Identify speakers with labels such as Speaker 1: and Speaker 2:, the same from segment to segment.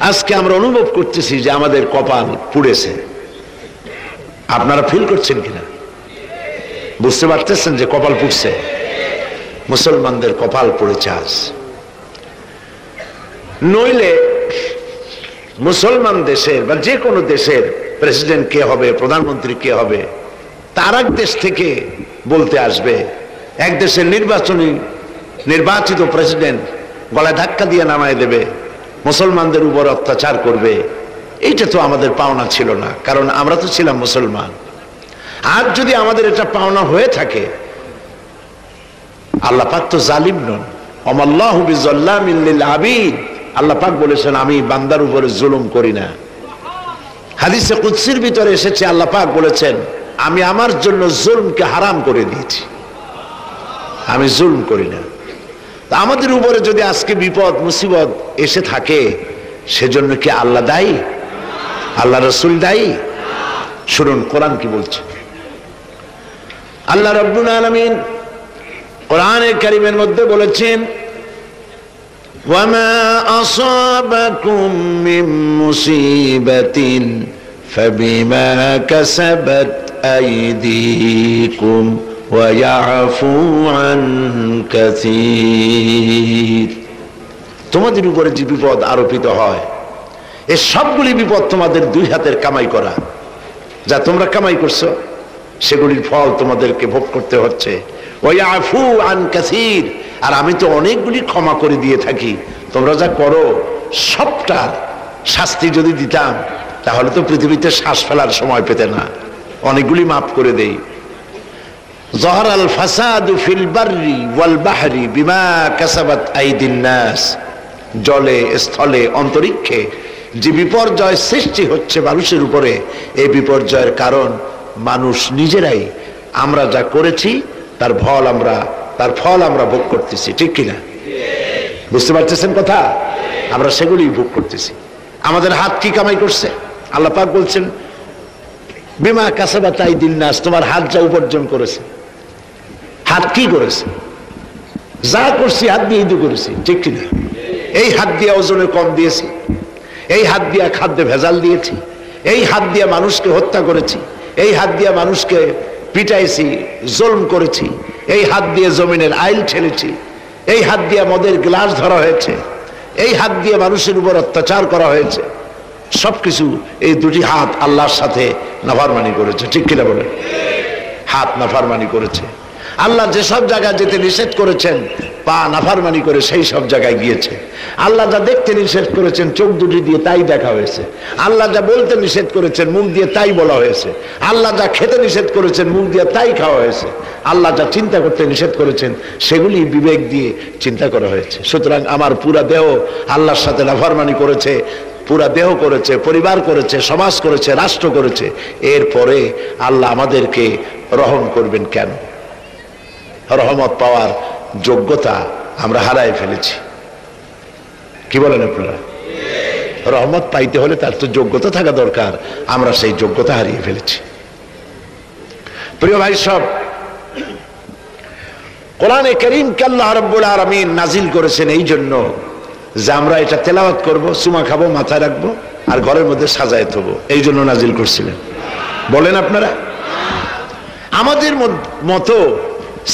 Speaker 1: আজকে আমরা অনুভব করতেছি যে আমাদের কপাল পুড়েছে। আপনারা ফিল করছেন কিনা? বুঝতে পারতেছেন যে কপাল পুড়ছে? মুসলমানদের কপাল পড়েছে আজ। নইলে মুসলমান দেশের বা যে কোনো দেশের প্রেসিডেন্ট কে হবে, প্রধানমন্ত্রী কে হবে, তার এক দেশ থেকে বলতে আসবে, এক দেশের নির্বাচিত প্রেসিডেন্ট গলায় ধাক্কা দিয়ে নামায় দেবে, মুসলমানদের উপর অত্যাচার করবে। এইটা তো আমাদের পাওনা ছিল না, কারণ আমরা তো ছিলাম মুসলমান। আর যদি আমাদের এটা পাওনা হয়ে থাকে, আল্লাহ পাক তো জালিম নন। ওমাল্লাহু বিযাল্লামিল লিল আবিদ, আল্লাহ পাক বলেছেন আমি বান্দার উপরে জুলুম করি না। হাদিসে কুদসির ভিতরে এসেছে, আল্লাহ পাক বলেছেন আমি আমার জন্য জুলমকে হারাম করে দিয়েছি, আমি জুলম করি না। আমাদের উপরে যদি আজকে বিপদ মুসিবত এসে থাকে, সেজন্য কি আল্লাহ দায়ী? আল্লাহ রাসূল দায়ী? শুনুন কোরআন কি বলছে। আল্লাহ রাব্বুল আলামিন কোরআনে কারীমের মধ্যে বলেছেন, ওয়ামা আসাবাকুম মিন মুসিবাতিন ফাবিমা কাসাবাত আইদিকুম ওয়া ইয়াফু আন কাসীর। তোমাদের উপরে যে বিপদ আরোপিত হয়, এই সবগুলি বিপদ তোমাদের দুই হাতের কামাই করা। যা তোমরা কামাই করছো সেগুলির ফল তোমাদেরকে ভোগ করতে হচ্ছে। ওয়া ইয়াফু আন কাসীর, আর আমি তো অনেকগুলি ক্ষমা করে দিয়ে থাকি। তোমরা যা করো সবটার শাস্তি যদি দিতাম, তাহলে তো পৃথিবীতে শ্বাস ফেলার সময় পেতে না। অনেকগুলি মাফ করে দেই। যাহারাল ফাসাদু ফিল বাররি ওয়াল বাহরি বিমা কাসাবাত আইদিন নাস, জলে স্থলে অন্তরিক্ষে যে বিপর্যয় সৃষ্টি হচ্ছে মানুষের উপরে, এই বিপর্যয়ের কারণ মানুষ নিজেরাই। আমরা যা করেছি তার ফল আমরা ভোগ করতেছি, ঠিক কিনা? বুঝতে পারতেছেন কথা? আমরা সেগুলি ভোগ করতেছি। আমাদের হাত কি কামাই করছে? আল্লাহ পাক বলছেন বিমা কাসাবাত আইদিন নাস, তোমার হাত যা উপার্জন করেছে। হাত কি করেছে? যা করছি হাত দিয়ে করেছি, ঠিক কিনা? এই হাত দিয়ে ওজনে কম দিয়েছি, এই হাত দিয়ে খাদ্যে ভেজাল দিয়েছি, এই হাত দিয়ে মানুষকে হত্যা করেছি, এই হাত দিয়ে মানুষকে পিটাইছি, জুলম করেছি, এই হাত দিয়ে জমিনের আইল ঠেলেছি, এই হাত দিয়ে মদের গ্লাস ধরা হয়েছে, এই হাত দিয়ে মানুষের উপর অত্যাচার করা হয়েছে। সবকিছু এই দুটি হাত আল্লাহর সাথে নাফরমানি করেছে, ঠিক কিনা বলে? হাত নাফরমানি করেছে। আল্লাহ যেসব জায়গায় যেতে নিষেধ করেছেন, পা নাফরমানি করে সেই সব জায়গায় গিয়েছে। আল্লাহ যা দেখতে নিষেধ করেছেন, চোখ দুটি দিয়ে তাই দেখা হয়েছে। আল্লাহ যা বলতে নিষেধ করেছেন, মুখ দিয়ে তাই বলা হয়েছে। আল্লাহ যা খেতে নিষেধ করেছেন, মুখ দিয়ে তাই খাওয়া হয়েছে। আল্লাহ যা চিন্তা করতে নিষেধ করেছেন, সেগুলি বিবেক দিয়ে চিন্তা করা হয়েছে। সুতরাং আমার পুরা দেহ আল্লাহর সাথে নাফরমানি করেছে, পুরা দেহ করেছে, পরিবার করেছে, সমাজ করেছে, রাষ্ট্র করেছে। এরপরে আল্লাহ আমাদেরকে রহম করবেন কেন? রহমত পাওয়ার যোগ্যতা আমরা হারাই ফেলেছি। কি বলেন আপনারা? রহমত পাইতে হলে তার তো যোগ্যতা থাকা দরকার, আমরা সেই যোগ্যতা হারিয়ে ফেলেছি। প্রিয় ভাই সব, কোরআনে কারীমকে আল্লাহ রাব্বুল আলামিন নাজিল করেছেন এই জন্য যে আমরা এটা তেলাওয়াত করব, চুমা খাবো, মাথায় রাখবো, আর ঘরের মধ্যে সাজায় থবো। এই জন্য নাজিল করছিলেন। বলেন আপনারা? আমাদের মতো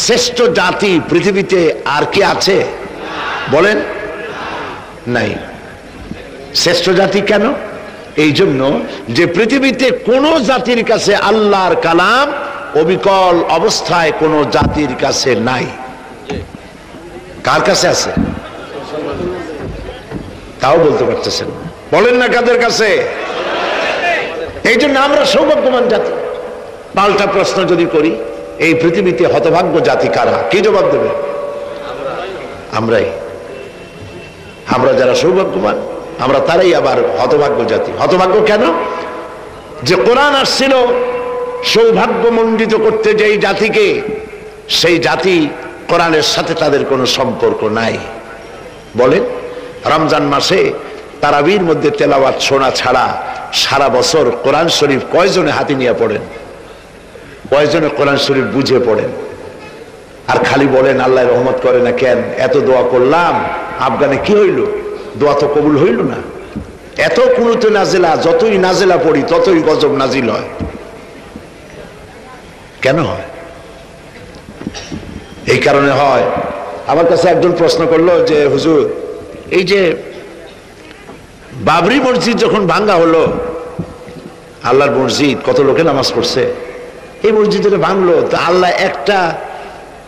Speaker 1: শ্রেষ্ঠ জাতি পৃথিবীতে আর কি আছে? বলেন। নাই। শ্রেষ্ঠ জাতি কেন? এই জন্য যে পৃথিবীতে কোন জাতির কাছে আল্লাহর কালাম অবিকল অবস্থায় কোন জাতির কাছে নাই। কার কাছে আছে? তাও বলতে পারতেছেন। বলেন না কাদের কাছে? এই জন্য আমরা সৌভাগ্যবান জাতি। পাল্টা প্রশ্ন যদি করি, এই পৃথিবীতে হতভাগ্য জাতি কারা? কি জবাব দেবে? আমরাই। আমরা যারা সৌভাগ্যবান, আমরা তারাই আবার হতভাগ্য জাতি। হতভাগ্য কেন? যে কোরআন আসছিল সৌভাগ্য মণ্ডিত করতে যেই জাতিকে, সেই জাতি কোরআনের সাথে তাদের কোনো সম্পর্ক নাই। বলেন, রমজান মাসে তারাবির মধ্যে তেলাওয়াত শোনা ছাড়া সারা বছর কোরআন শরীফ কয়জনে হাতে নিয়ে পড়েন? কয়জনে কোরআন শরীফ বুঝে পড়েন? আর খালি বলেন আল্লাহ রহমত করে না কেন? এত দোয়া করলাম, আফগানে কি হইল? দোয়া তো কবুল হইল না। এত কুনুতে নাজিলা, যতই নাজিলা পড়ি ততই গজব নাজিল হয়। কেন হয়? এই কারণে হয়। আমার কাছে একজন প্রশ্ন করলো যে হুজুর, এই যে বাবরি মসজিদ যখন ভাঙ্গা হলো, আল্লাহর মসজিদ, কত লোকে নামাজ পড়ছে, এই মসজিদে ভাঙলো, তো আল্লাহ একটা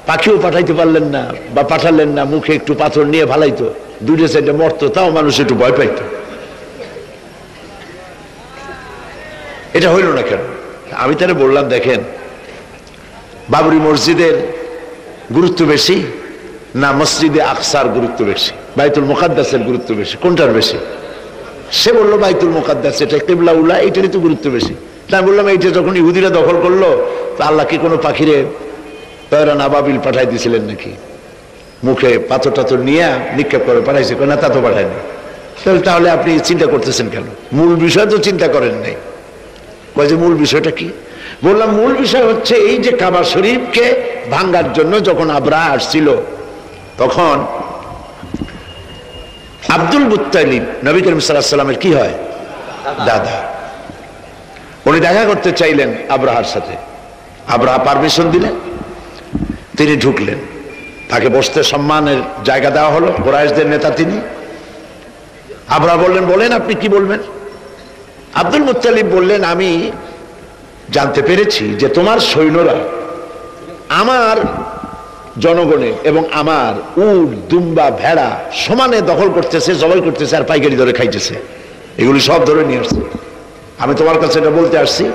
Speaker 1: পাখিও পাঠাইতে পারলেন না বা পাঠালেন না, মুখে একটু পাথর নিয়ে ভালাইতো, দুটো সাইডে মরতো, তাও মানুষ একটু ভয় পাইতো। এটা হইল না কেন? আমি তারা বললাম, দেখেন, বাবরি মসজিদের গুরুত্ব বেশি না মসজিদে আকসার গুরুত্ব বেশি, বাইতুল মুকাদ্দাসের গুরুত্ব বেশি, কোনটার বেশি? সে বললো বাইতুল মুকাদ্দাস, এটা কিবলা উলা, এটারই তো গুরুত্ব বেশি। তাই বললাম, এইটা যখন ইহুদিরা দখল করলো, তো আল্লাহ কি কোনো পাখিরে তয়রান আবাবিল পাঠাই দিয়েছিলেন নাকি? মুখে পাথর টাথর নিয়ে নিক্ষেপ করে পাঠাইছে? না, তা তো পাঠায়নি। তাহলে আপনি চিন্তা করতেছেন কেন? মূল বিষয় তো চিন্তা করেন নাই। বলছে মূল বিষয়টা কি? বললাম, মূল বিষয় হচ্ছে এই যে কাবা শরীফকে ভাঙ্গার জন্য যখন আবরাহা আসছিল, তখন আব্দুল মুত্তালিব নবী করিম সাল্লাল্লাহু আলাইহি ওয়াসাল্লামের কি হয়? দাদা। উনি দেখা করতে চাইলেন আবরাহার সাথে। আবরাহা পারমিশন দিলেন, তিনি ঢুকলেন, তাকে বসতে সম্মানের জায়গা দেওয়া হলো, কুরাইশদের নেতা তিনি। আবরাহা বললেন, বলেন আপনি কি বলবেন? আব্দুল মুত্তালিব বললেন, আমি জানতে পেরেছি যে তোমার সৈন্যরা আমার জনগণে এবং আমার উট, দুম্বা, ভেড়া সমানে দখল করতেছে, জবাই করতেছে আর পাইকারি ধরে খাইতেছে, এগুলি সব ধরে নিয়ে আসছে। আমি তোমার কাছে এটা বলতে আসছি,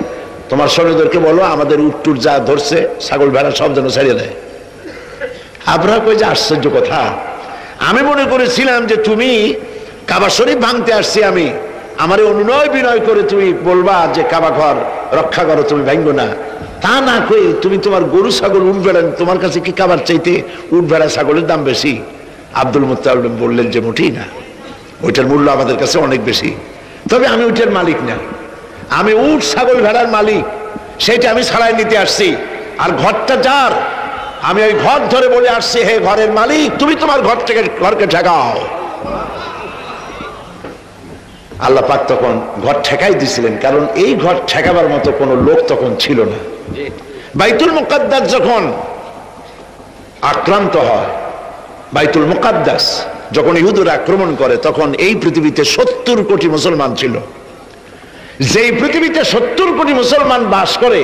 Speaker 1: তোমার সৈন্যদেরকে বলো আমাদের উট টুট যা ধরছে, ছাগল ভেড়া সব যেন ছাড়িয়ে দেয়। আবরাহা কই যে আশ্চর্য কথা, আমি মনে করেছিলাম যে তুমি কাবা শরীফ ভাঙতে আসছি, আমি আমারে অনুনয় বিনয় করে তুমি বলবা যে কাবা ঘর রক্ষা করো, তুমি ভাঙবো না, তা না কই তুমি তোমার গরু ছাগল উঠ ভেড়া, তোমার কাছে কি কাবার চাইতে উঠ ভেড়া ছাগলের দাম বেশি? আব্দুল মুত্তালিব বললেন যে মোটেই না, ওইটার মূল্য আমাদের কাছে অনেক বেশি, তবে আমি ওইটার মালিক না, আমি উঠ ছাগল ভেড়ার মালিক, সেটা আমি ছাড়াই নিতে আসছি, আর ঘরটা যার, আমি ওই ঘর ধরে বলে আসছি, হে ঘরের মালিক, তুমি তোমার ঘরকে ঠেকাও। আল্লাহ পাক তখন ঘর ঠেকাই দিছিলেন, কারণ এই ঘর ঠেকাবার মতো কোনো লোক তখন ছিল না। বাইতুল মুকাদ্দাস যখন আক্রান্ত হয়, বাইতুল মুকাদ্দাস যখন ইহুদিরা আক্রমণ করে, তখন এই পৃথিবীতে 70 কোটি মুসলমান ছিল। যেই পৃথিবীতে 70 কোটি মুসলমান বাস করে,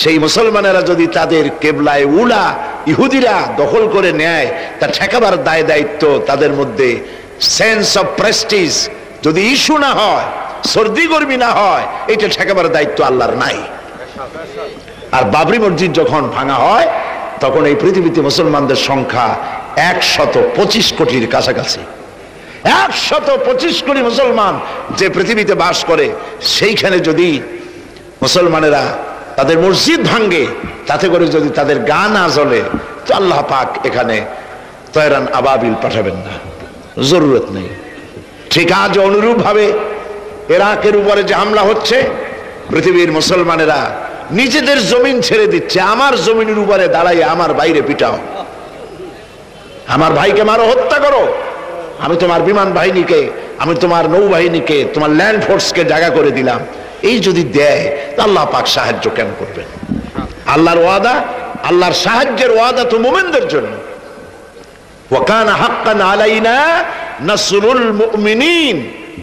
Speaker 1: সেই মুসলমানেরা যদি তাদের কেবলায় উলা ইহুদিরা দখল করে নেয়, তা ঠেকাবার দায় দায়িত্ব তাদের মধ্যে, সেন্স অফ প্রেস্টিজ যদি ইস্যু না হয়, সর্দি গর্মি না হয়, এটা ঠেকাবার দায়িত্ব আল্লাহর নাই। আর বাবরি মসজিদ যখন ভাঙা হয়, তখন এই পৃথিবীতে মুসলমানদের সংখ্যা 125 কোটির কাছাকাছি। 125 কোটি মুসলমান যে পৃথিবীতে বাস করে, সেইখানে যদি মুসলমানেরা তাদের মসজিদ ভাঙ্গে, তাতে করে যদি তাদের গা না জ্বলে, তো আল্লাহ পাক এখানে তয়রান আবাবিল পাঠাবেন না, জরুরত নেই। ঠিক আজ অনুরূপ ভাবে ইরাকের উপরে যে হামলা হচ্ছে, পৃথিবীর মুসলমানেরা নিজেদের জমিন ছেড়ে দিচ্ছে, আমার জমিনের উপরে দাঁড়াইয়ে আমার বাইরে পিটাও, আমার ভাইকে মারো, হত্যা করো, আমি তোমার বিমান বাহিনীকে, আমি তোমার নৌবাহিনীকে, তোমার ল্যান্ড ফোর্সকে জায়গা করে দিলাম। এই যদি দেয়, তা আল্লাহ পাক সাহায্য কেন করবেন? আল্লাহর ওয়াদা, আল্লাহর সাহায্যের ওয়াদা তো মুমিনদের জন্য। ওয়া কানা হাক্কান আলাইনা নাসরুল মুমিনিন,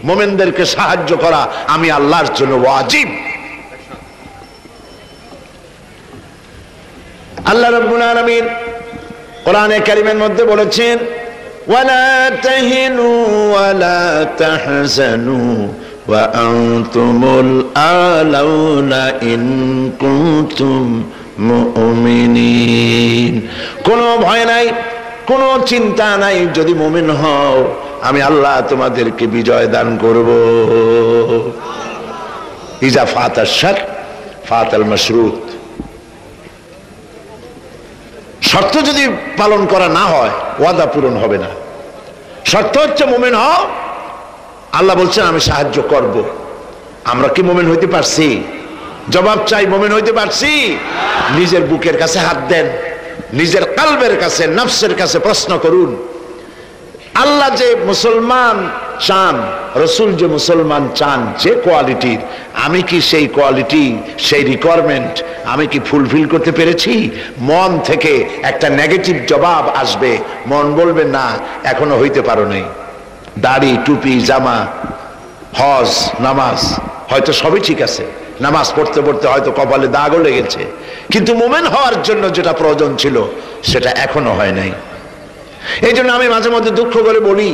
Speaker 1: মুমিনদেরকে সাহায্য করা আমি আল্লাহর জন্য ওয়াজিব। আল্লাহ রাব্বুল আলামিন কোরআনে কারীমের মধ্যে বলেছেন, ওয়ালা তাহিনু ওয়ালা তাহজানু ওয়া আনতুমুল আলাউনা ইন কুনতুম মুমিনিন। কোনো ভয় নাই, কোনো চিন্তা নাই, যদি মুমিন হও আমি আল্লাহ তোমাদেরকে বিজয় দান করব। ইজা ফাতা শার ফাতাল মাশরুত, শর্ত যদি পালন করা না হয়, ওয়াদা পূরণ হবে না। শর্ত হচ্ছে মুমিন হও, আল্লাহ বলছেন আমি সাহায্য করব। আমরা কি মুমিন হইতে পারছি? জবাব চাই, মুমিন হইতে পারছি? নিজের বুকের কাছে হাত দেন, নিজের কালবের কাছে, নফসের কাছে প্রশ্ন করুন, আল্লাহ যে মুসলমান চান, রসুল যে মুসলমান চান, যে কোয়ালিটির, আমি কি সেই কোয়ালিটি, সেই রিকোয়ারমেন্ট আমি কি ফুলফিল করতে পেরেছি? মন থেকে একটা নেগেটিভ জবাব আসবে, মন বলবে না এখনো হইতে পারো নাই। দাড়ি, টুপি, জামা, হজ, নামাজ হয়তো সবই ঠিক আছে, নামাজ পড়তে পড়তে হয়তো কপালে দাগও লেগেছে, কিন্তু মুমিন হওয়ার জন্য যেটা প্রয়োজন ছিল সেটা এখনো হয় নাই। এই জন্য আমি মাঝে মধ্যে দুঃখ করে বলি,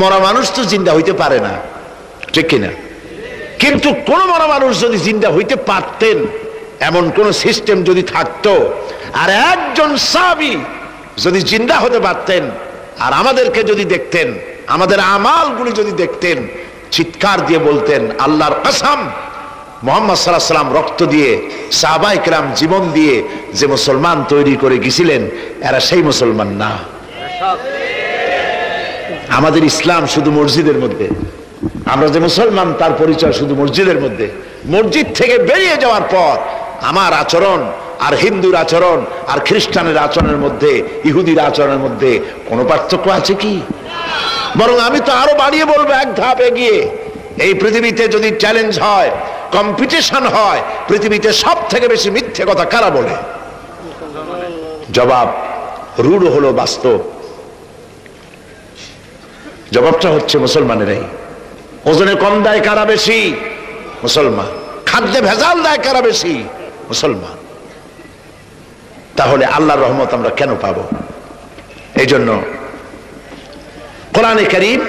Speaker 1: মরা মানুষ তো জিন্দা হইতে পারে না, ঠিক কিনা? কিন্তু কোন মরা মানুষ যদি জিন্দা হইতে পারতেন, এমন কোন সিস্টেম যদি থাকতো, আর একজন সাহাবী যদি জিন্দা হতে পারতেন, আর আমাদেরকে যদি দেখতেন, আমাদের আমালগুলি যদি দেখতেন, চিৎকার দিয়ে বলতেন আল্লাহর কসম, মুহাম্মদ সাল্লাল্লাহু আলাইহি ওয়াসাল্লাম রক্ত দিয়ে, সাহাবায়ে কেরাম জীবন দিয়ে যে মুসলমান তৈরি করে গেছিলেন, এরা সেই মুসলমান না। আমাদের ইসলাম শুধু মসজিদের মধ্যে, আমরা যে মুসলমান তার পরিচয় শুধু মসজিদের মধ্যে। মসজিদ থেকে বেরিয়ে যাওয়ার পর আমার আচরণ আর হিন্দুর আচরণ আর খ্রিস্টানের আচরণের মধ্যে, ইহুদির আচরণের মধ্যে কোনো পার্থক্য আছে কি? বরং আমি তো আরো বাড়িয়ে বলবো, এক ধাপ এগিয়ে। এই পৃথিবীতে যদি চ্যালেঞ্জ হয়, কম্পিটিশন হয়, পৃথিবীতে সব থেকে বেশি মিথ্যে কথা কারা বলে? জবাব রূঢ় হলো বাস্তব, জবাবটা হচ্ছে মুসলমানেরাই। ওজনে কম দেয় কারা বেশি? মুসলমান। খাদ্যে ভেজাল দেয় কারা বেশি? মুসলমান। তাহলে আল্লাহর রহমত আমরা কেন পাবো? এই জন্য কোরআনে কারীম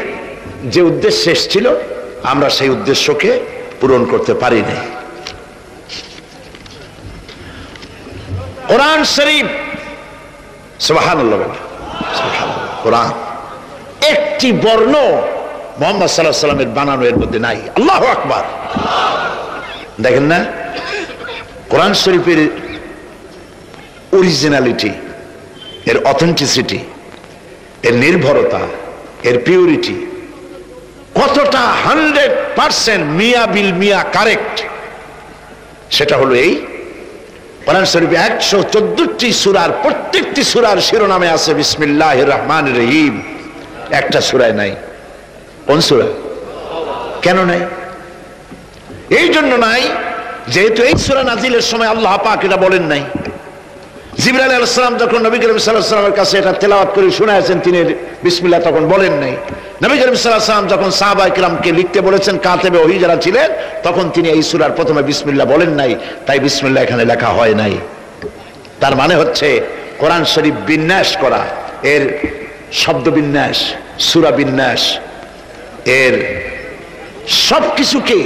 Speaker 1: যে উদ্দেশ্যে এসেছিল, আমরা সেই উদ্দেশ্যকে পূরণ করতে পারি না। কোরআন শরীফ, সুবহানাল্লাহ, কোরআন একটি বর্ণ মুহাম্মদ সাল্লাল্লাহু আলাইহি ওয়াসাল্লামের বানানো এর মধ্যে নাই। আল্লাহু আকবার। দেখেন না কোরআন শরীফের অরিজিনালিটি, এর অথেন্টিসিটি, এর নির্ভরতা, এর পিউরিটি কতটা 100% মিয়া বিল মিয়া কারেক্ট, সেটা হলো এই কোরআন শরীফে 114টি সূরার প্রত্যেকটি সূরার শিরোনামে আছে বিসমিল্লাহির রহমানির রহিম। একটা সূরায় নাই। কোন সূরা? কেন নাই? এই জন্য নাই যেহেতু এই সূরা নাজিলের সময় আল্লাহ পাক এটা বলেন নাই। জিবরাইল আলাইহিস সালাম যখন নবী করিম সাল্লাল্লাহু আলাইহি ওয়াসাল্লামের কাছে এটা তেলাওয়াত করে শোনায়েছেন, তিনি বিসমিল্লাহ তখন বলেন নাই। নবী করিম সাল্লাল্লাহু আলাইহি ওয়াসাল্লাম যখন সাহাবায়ে কিরামকে লিখতে বলেছেন, কাতেবে ওহী যারা ছিলেন, তখন তিনি এই সূরার প্রথমে বিসমিল্লাহ বলেন নাই, তাই বিসমিল্লাহ এখানে লেখা হয় নাই। তার মানে হচ্ছে কোরআন শরীফ বিন্যাস করা, এর শব্দ বিন্যাস, সূরা বিন্যাস, এর সবকিছুকে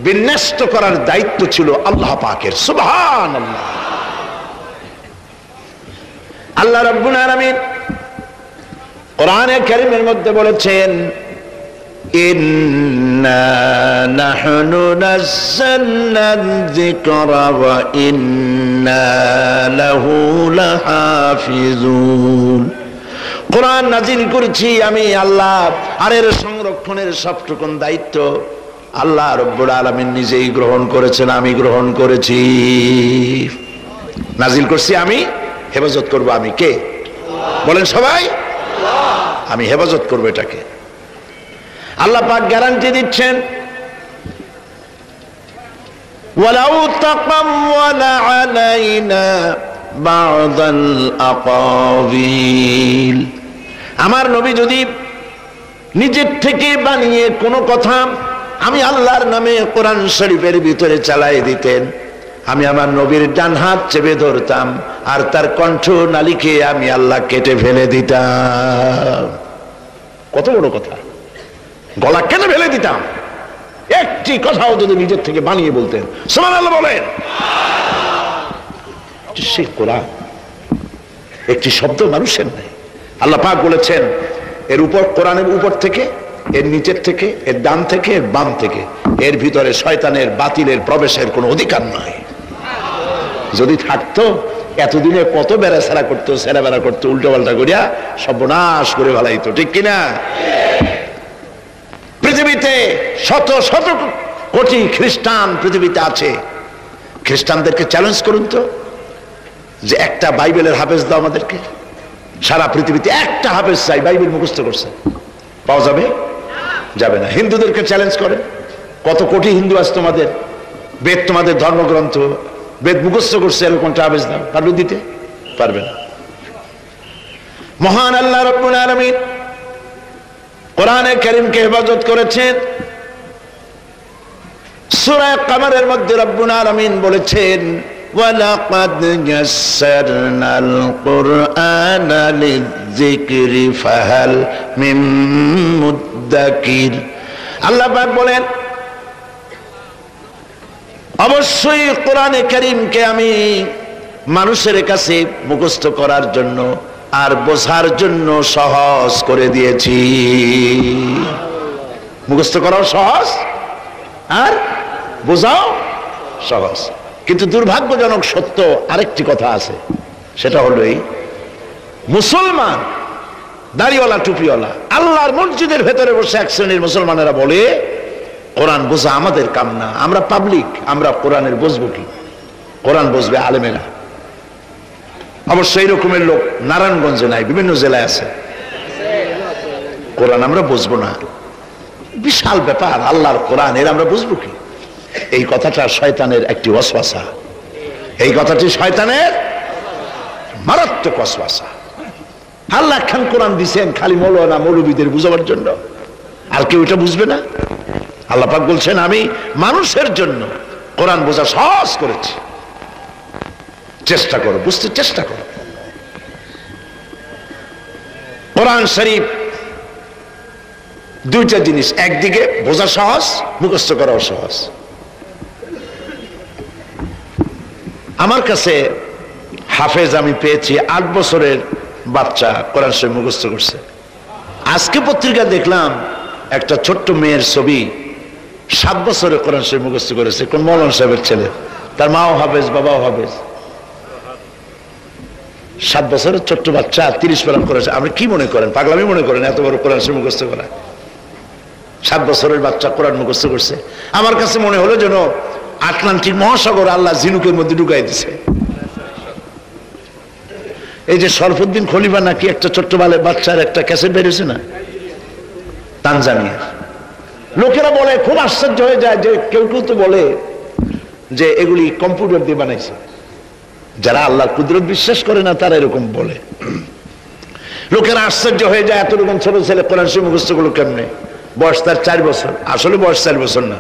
Speaker 1: বিন্যস্ত করার দায়িত্ব ছিল আল্লাহ পাকের। সুবহানাল্লাহ। আল্লাহ রাব্বুল আলামিন কোরআনে কারীমের মধ্যে বলেছেন, ইন্না নাহনু নাযালনা যিকরা ওয়া ইন্না লাহু লাহাফিজুন। কোরআন নাজিল করেছি আমি আল্লাহ, আর এর সংরক্ষণের সবটুকুন দায়িত্ব আল্লাহ রাব্বুল আলামিন নিজেই গ্রহণ করেছেন, আমি গ্রহণ করেছি। নাজিল করছি আমি, হেফাজত করবো আমি। কে বলেন? সবাই। আমি হেফাজত করবো এটাকে। আল্লাহ পাক গ্যারান্টি দিচ্ছেন, ওয়ালাউ তাকাওয়ালা আলাইনা বা'দাল আকাবিল। আমার নবী যদি নিজের থেকে বানিয়ে কোনো কথা আমি আল্লাহর নামে কোরআন শরীফের ভিতরে চালাই দিতেন, আমি আমার নবীর ডান হাত চেপে ধরতাম, আর তার কণ্ঠ নালীকে আমি আল্লাহ কেটে ফেলে দিতাম। কত বড় কথা! গলা কেটে ফেলে দিতাম, একটি কথাও যদি নিজের থেকে বানিয়ে বলতেন। সুবহানাল্লাহ বলেন। সে কোরআন একটি শব্দ মানুষের নাই। আল্লাহ পাক বলেছেন, এর উপর, কোরআনের উপর থেকে, এর নিচের থেকে, এর ডান থেকে, এর বাম থেকে, এর ভিতরে শয়তানের, বাতিলের প্রবেশের কোনো অধিকার নয়। যদি থাকতো এতদিনে কত বেড়াছাড়া করতো, সেরা বেড়া করতো, উল্টো পাল্টা করিয়া সর্বনাশ করে ফেলাইতো, ঠিক কিনা? পৃথিবীতে শত শত কোটি খ্রিস্টান পৃথিবীতে আছে। খ্রিস্টানদেরকে চ্যালেঞ্জ করুন তো, যে একটা বাইবেলের হাফেজ দাও আমাদেরকে, সারা পৃথিবীতে একটা হাফেজ চাই বাইবেল মুখস্থ করছে, পাওয়া যাবে? যাবে না। হিন্দুদেরকে চ্যালেঞ্জ করে, কত কোটি হিন্দু আছে তোমাদের, বেদ তোমাদের ধর্মগ্রন্থ, বেদ মুখস্থ করছে, এরকমটা হাফেজ দাও, পারবে দিতে? পারবে না। মহান আল্লাহ রাব্বুল আলামিন কোরআনে কারীমকে হেফাজত করেছেন। সূরা কামারের মধ্যে রব্বুল আলামিন বলেছেন, ওয়ালাকাদ ইয়াসসারনাল কুরআনা লিযিকরি ফাহাল মিন মুদ্দাকির। আল্লাহ পাক বলেন, অবশ্যই কোরআনে কারীমকে আমি মানুষের কাছে মুখস্থ করার জন্য আর বোঝার জন্য সহজ করে দিয়েছি। মুখস্থ করাও সহজ আর বোঝাও সহজ। কিন্তু দুর্ভাগ্যজনক সত্য আরেকটি কথা আছে, সেটা হলো এই, মুসলমান দাড়িওয়ালা টুপিওয়ালা আল্লাহর মসজিদের ভেতরে বসে এক শ্রেণীর মুসলমানেরা বলে কোরআন বোঝা আমাদের কাম না, আমরা পাবলিক, আমরা কোরআনের বুঝবো কি? কোরআন বুঝবে আলেমেরা। অবশ্য এই রকমের লোক নারায়ণগঞ্জে নাই, বিভিন্ন জেলায় আছে। কোরআন আমরা বুঝবো না, বিশাল ব্যাপার, আল্লাহর কোরআন, এর আমরা বুঝবো কি? এই কথাটা শয়তানের একটি ওয়াসওয়াসা, এই কথাটি শয়তানের মারাত্মক ওয়াসওয়াসা। আল্লাহ খান কোরআন দিছেন খালি মৌলানা মৌলবীদের বুঝাবার জন্য, আর কেউ এটা বুঝবে না। আল্লাহ পাক বলছেন, আমি মানুষের জন্য কোরআন বোঝা সহজ করেছি, চেষ্টা করো, বুঝতে চেষ্টা করো। কোরআন শরীফ দুইটা জিনিস, একদিকে বোঝা সহজ, মুখস্থ করাও সহজ। আমার কাছে হাফেজ আমি পেয়েছি 8 বছরের বাচ্চা কোরআন শরীফ মুখস্থ করছে। আজকে পত্রিকা দেখলাম একটা ছোট্ট মেয়ের ছবি, 7 বছরে কোরআন শরীফ মুখস্থ করেছে, কোন মৌলানা সাহেবের ছেলে, তার মাও হাফেজ বাবাও হাফেজ। 7 বছরের ছোট্ট বাচ্চা 30 পারা করেছে। আপনি কি মনে করেন, পাগলামি মনে করেন এত বড় কোরআন শরীফ মুখস্থ করা? 7 বছরের বাচ্চা কোরআন মুখস্থ করছে। আমার কাছে মনে হলো যেন আটলান্টিক মহাসাগর আল্লাহ ঝিনুকের মধ্যে ঢুকাই দিছে। এই যে শরফুদ্দিন খলিফা নাকি একটা ছোট্ট বাচ্চার একটা ক্যাসেট বেরিয়েছে না, তানজানিয়ার। লোকেরা বলে, খুব আশ্চর্য হয়ে যায় যে কেউ কেউ তো বলে যে এগুলি কম্পিউটার দিয়ে বানাইছে। যারা আল্লাহর কুদরত বিশ্বাস করে না তারা এরকম বলে। লোকেরা আশ্চর্য হয়ে যায়, এতরকম ছোট ছেলে কোরআন শরীফ মুখস্থ করলো কেমনে? বয়স তার 4 বছর। আসলে বয়স 4 বছর না,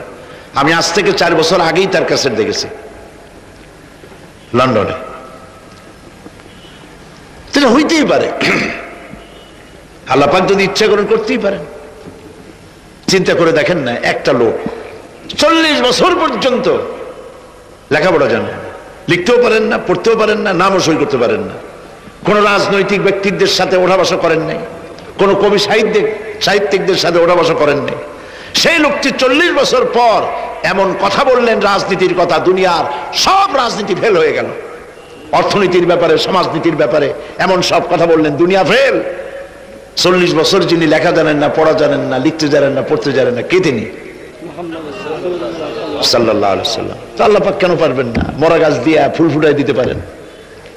Speaker 1: আমি আজ থেকে 4 বছর আগেই তার ক্যাসেট দেখেছি লন্ডনে। এটা হইতেই পারে, আল্লাহ পাক যদি ইচ্ছা করেন করতেই পারেন। চিন্তা করে দেখেন না, একটা লোক 40 বছর পর্যন্ত লেখাপড়া জানেন না, লিখতেও পারেন না, পড়তেও পারেন না, নামও সই করতে পারেন না, কোন রাজনৈতিক ব্যক্তিদের সাথে ওঠা বসা করেন নাই, কোন কবি সাহিত্যিকদের সাথে ওঠা বসা করেন নাই। সেই লোকটি 40 বছর পর এমন কথা বললেন রাজনীতির কথা, দুনিয়ার সব রাজনীতি ফেল হয়ে গেল। অর্থনীতির ব্যাপারে, সমাজনীতির ব্যাপারে এমন সব কথা বললেন, দুনিয়া ফেল। 40 বছর যিনি লেখা জানেন না, পড়া জানেন না, লিখতে জানেন না, পড়তে জানেন না, কে তিনি? সাল্লাল্লাহু আলাইহি ওয়াসাল্লাম। তো আল্লাহ পাক কেন পারবেন না? মরা গাছ দিয়ে ফুল ফুটাই দিতে পারেন,